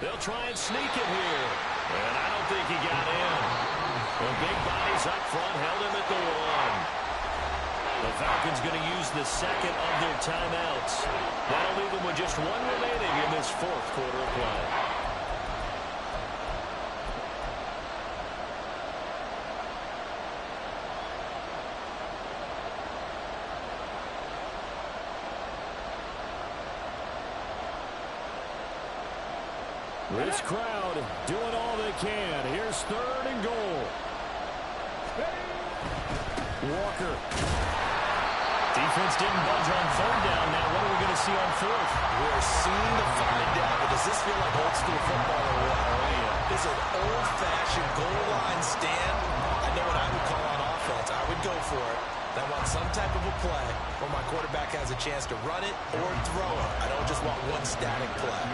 They'll try and sneak it here. And I don't think he got in. The big bodies up front held him at the 1. The Falcons going to use the 2nd of their timeouts. That'll leave them with just 1 remaining in this fourth quarter of play. This crowd doing all they can. Here's 3rd and goal. Walker. Defense didn't budge on 3rd down. Now what are we going to see on 4th?
We're soon to find out, but does this feel like old school football or what? Oh, yeah. This is an old-fashioned goal line stand. I know what I would call on offense. I would go for it. I want some type of a play where my quarterback has a chance to run it or throw it. I don't just want one static play.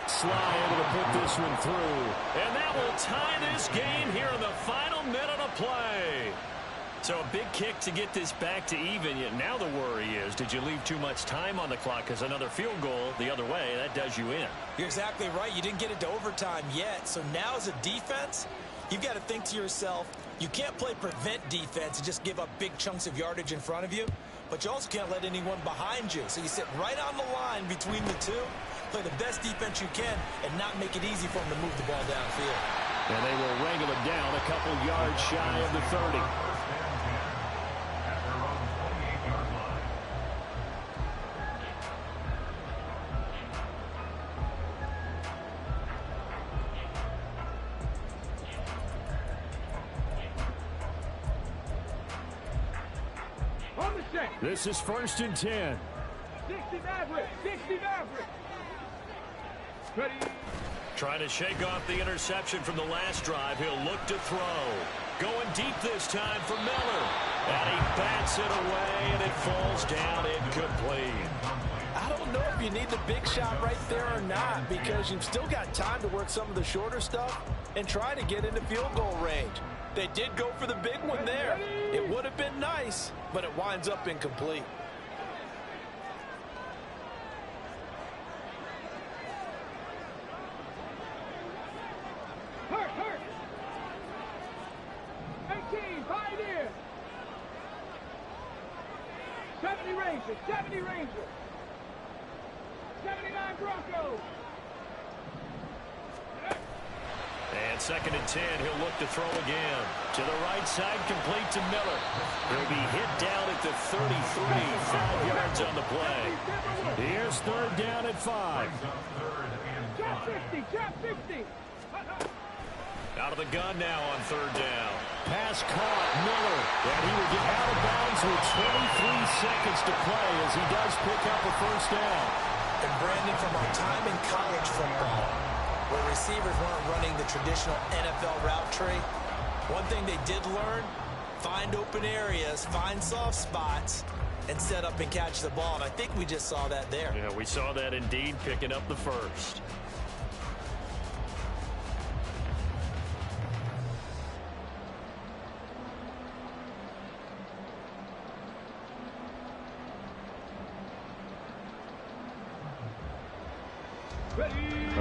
Sly able to put this one through. And that will tie this game here in the final minute of play. So a big kick to get this back to even. Yet now the worry is, did you leave too much time on the clock? Because another field goal the other way, that does you in.
You're exactly right. You didn't get it to overtime yet. So now as a defense, you've got to think to yourself, you can't play prevent defense and just give up big chunks of yardage in front of you. But you also can't let anyone behind you. So you sit right on the line between the two, play the best defense you can, and not make it easy for them to move the ball downfield.
And they will wrangle it down a couple yards shy of the 30. This is 1st and 10.
60 Maverick. 60 Maverick. Ready.
Trying to shake off the interception from the last drive. He'll look to throw. Going deep this time for Miller. And he bats it away, and it falls down incomplete.
I don't know if you need the big shot right there or not, because you've still got time to work some of the shorter stuff and try to get into field goal range. They did go for the big one there. It would have been nice, but it winds up incomplete.
Hurt. 18, Pioneer. 70 Rangers. 70 Rangers. 79 Broncos.
And 2nd and 10, he'll look to throw again. To the right side, complete to Miller. He'll be hit down at the 33, 5 yards on the play. Here's 3rd down at 5.
Trap 50, trap 50.
Out of the gun now on 3rd down. Pass caught, Miller. And he will get out of bounds with 23 seconds to play as he does pick up a 1st down.
And Brandon, from our time in college football, where receivers weren't running the traditional NFL route tree, one thing they did learn, find open areas, find soft spots, and set up and catch the ball. And I think we just saw that there.
Yeah, we saw that indeed, picking up the 1st.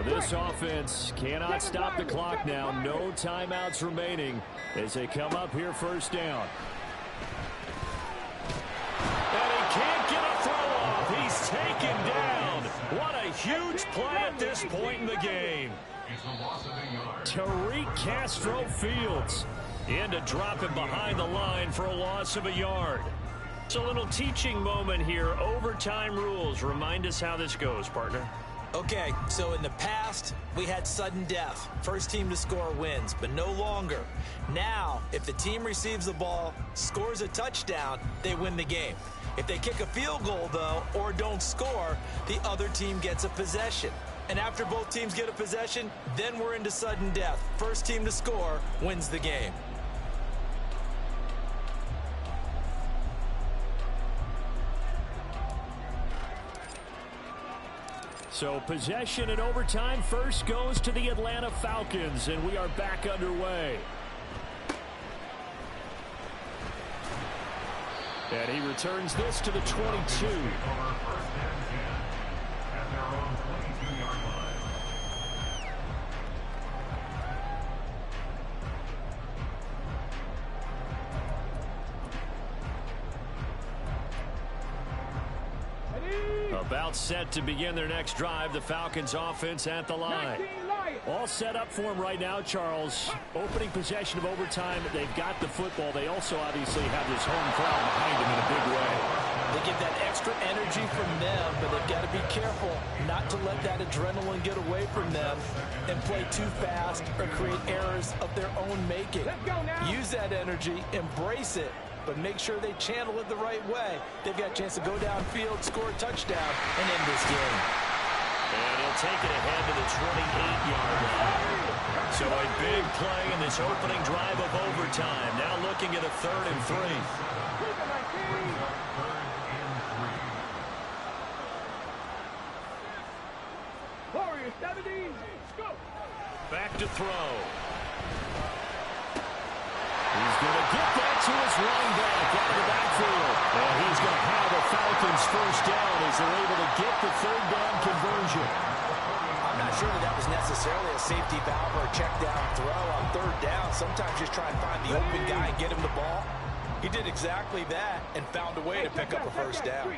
This offense cannot stop the clock now. No timeouts remaining as they come up here 1st down. And he can't get a throw off. He's taken down. What a huge play at this point in the game. Tariq Castro Fields in to drop him behind the line for a loss of a yard. It's a little teaching moment here. Overtime rules. Remind us how this goes, partner.
Okay, so in the past, we had sudden death. First team to score wins, but no longer. Now, if the team receives the ball, scores a touchdown, they win the game. If they kick a field goal, though, or don't score, the other team gets a possession. And after both teams get a possession, then we're into sudden death. First team to score wins the game.
So possession in overtime first goes to the Atlanta Falcons, and we are back underway. And he returns this to the 22. About set to begin their next drive. The Falcons offense at the line. All set up for them right now, Charles. Opening possession of overtime. They've got the football. They also obviously have this home crowd behind them in a big way.
They get that extra energy from them, but they've got to be careful not to let that adrenaline get away from them and play too fast or create errors of their own making. Use that energy, embrace it, but make sure they channel it the right way. They've got a chance to go downfield, score a touchdown, and end this game.
And he'll take it ahead to the 28-yard line. So a big play in this opening drive of overtime. Now looking at a 3rd and 3.
Warriors 70. Go.
Back to throw. He's going to get that to his running back out of the backfield. And he's going to have a Falcons 1st down as they're able to get the 3rd down conversion.
I'm not sure that was necessarily a safety valve or a check down throw on 3rd down. Sometimes just try and find the open guy and get him the ball. He did exactly that and found a way to pick up a 1st down.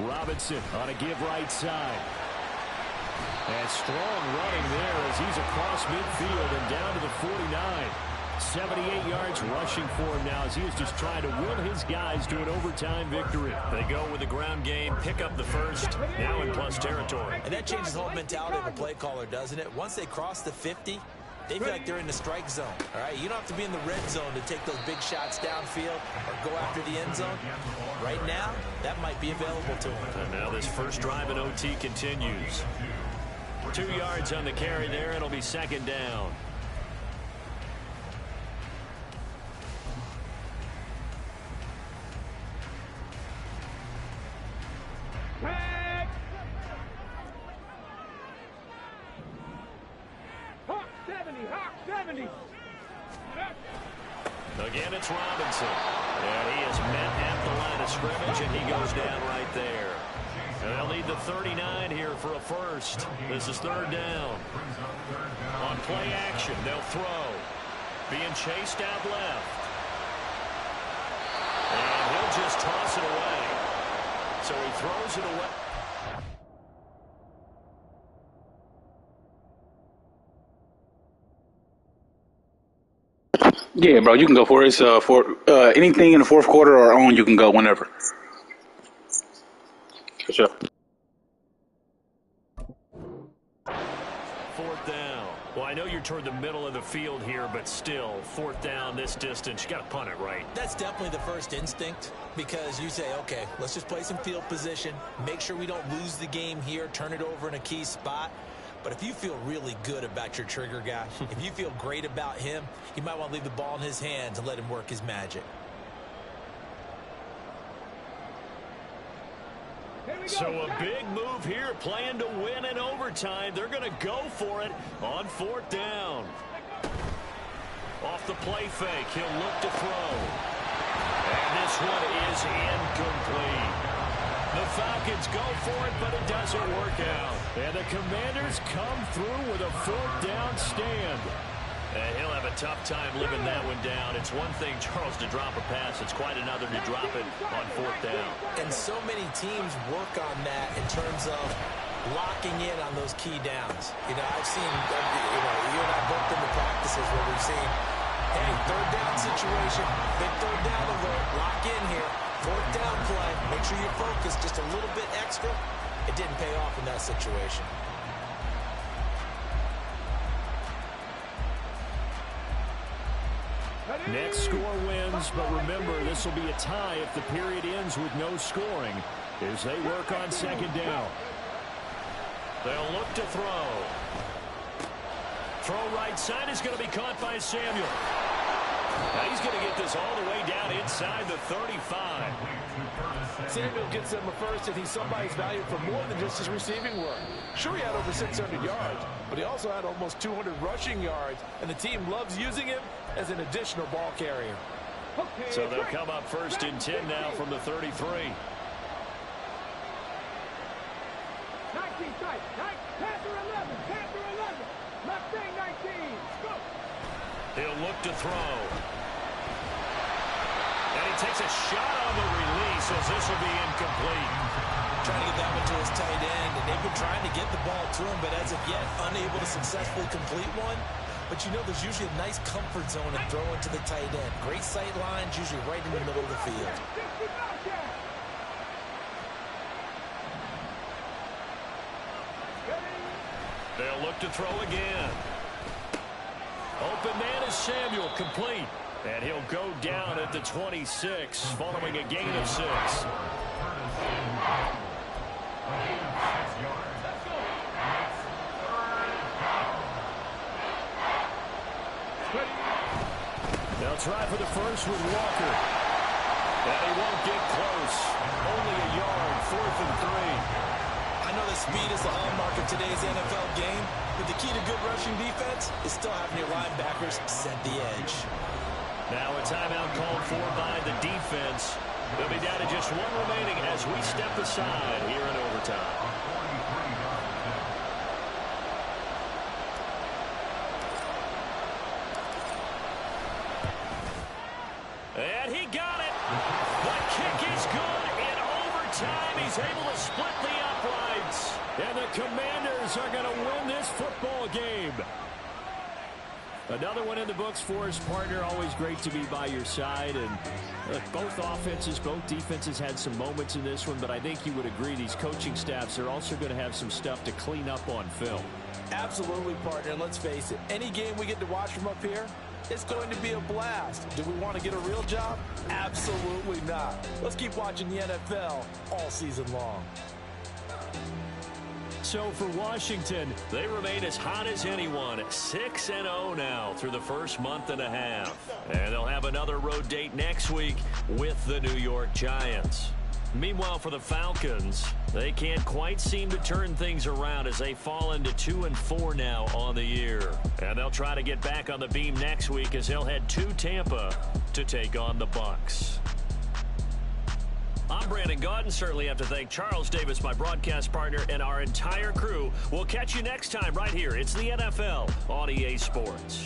Robinson on a give right side. And strong running there as he's across midfield and down to the 49. 78 yards rushing for him now as he is just trying to will his guys to an overtime victory. They go with the ground game, pick up the 1st, now in plus territory.
And that changes the whole mentality of a play caller, doesn't it? Once they cross the 50, They feel like they're in the strike zone, all right? You don't have to be in the red zone to take those big shots downfield or go after the end zone. Right now, that might be available to them.
And now this first drive in OT continues. 2 yards on the carry there. It'll be second down. Again, it's Robinson. And he is met at the line of scrimmage, and he goes down right there. And they'll need the 39 here for a first. This is third down. On play action, they'll throw. Being chased out left. And he'll just toss it away. So he throws it away.
Yeah, bro, you can go for it. It's for anything in the fourth quarter or on, you can go whenever. For sure.
Fourth down. Well, I know you're toward the middle of the field here, but still, fourth down this distance, you got to punt it right.
That's definitely the first instinct, because you say, okay, let's just play some field position, make sure we don't lose the game here, turn it over in a key spot. But if you feel really good about your trigger guy, if you feel great about him, you might want to leave the ball in his hands and let him work his magic.
So a big move here, playing to win in overtime. They're going to go for it on fourth down. Off the play fake, he'll look to throw. And this one is incomplete. The Falcons go for it, but it doesn't work out. And the Commanders come through with a fourth down stand. And he'll have a tough time living that one down. It's one thing, Charles, to drop a pass. It's quite another to drop it on fourth down.
And so many teams work on that in terms of locking in on those key downs. You know, I've seen, you and I both been to practices where we've seen, hey, third down situation, big third down alert, lock in here. Fourth down play, make sure you're focused just a little bit extra. It didn't pay off in that situation.
Next score wins, but remember, this will be a tie if the period ends with no scoring as they work on second down. They'll look to throw. Throw right side is going to be caught by Samuel. Now he's going to get this all the way down inside the 35.
Samuel gets them a first, and he's somebody's valued for more than just his receiving work. Sure, he had over 600 yards, but he also had almost 200 rushing yards, and the team loves using him as an additional ball carrier.
So they'll come up first and 10 now from the 33.
19 tight. Panther 11. Panther 11. Mustang 19. Go.
He'll look to throw. And he takes a shot on the release as this will be incomplete.
Trying to get that one to his tight end, and they've been trying to get the ball to him, but as of yet, unable to successfully complete one. But you know, there's usually a nice comfort zone in throwing to the tight end. Great sight lines, usually right in the middle of the field.
They'll look to throw again. Open man is Samuel, complete. And he'll go down at the 26 following a gain of 6. They'll try for the first with Walker. And he won't get close. Only a yard, 4th and 3.
I know that speed is the hallmark of today's NFL game, but the key to good rushing defense is still having your linebackers set the edge.
Now a timeout called for by the defense. They'll be down to just one remaining as we step aside here in overtime. And he got it. The kick is good in overtime. He's able to split the uprights. And the Commanders are going to win this football game. Another one in the books for his partner. Always great to be by your side. And both offenses, both defenses had some moments in this one, but I think you would agree these coaching staffs are also going to have some stuff to clean up on film.
Absolutely, partner. And let's face it, any game we get to watch from up here, it's going to be a blast. Do we want to get a real job? Absolutely not. Let's keep watching the NFL all season long.
So for Washington, they remain as hot as anyone at 6-0 now through the first month and a half. And they'll have another road date next week with the New York Giants. Meanwhile, for the Falcons, they can't quite seem to turn things around as they fall into 2-4 now on the year. And they'll try to get back on the beam next week as they'll head to Tampa to take on the Bucs. I'm Brandon Gaudin. Certainly have to thank Charles Davis, my broadcast partner, and our entire crew. We'll catch you next time right here. It's the NFL on EA Sports.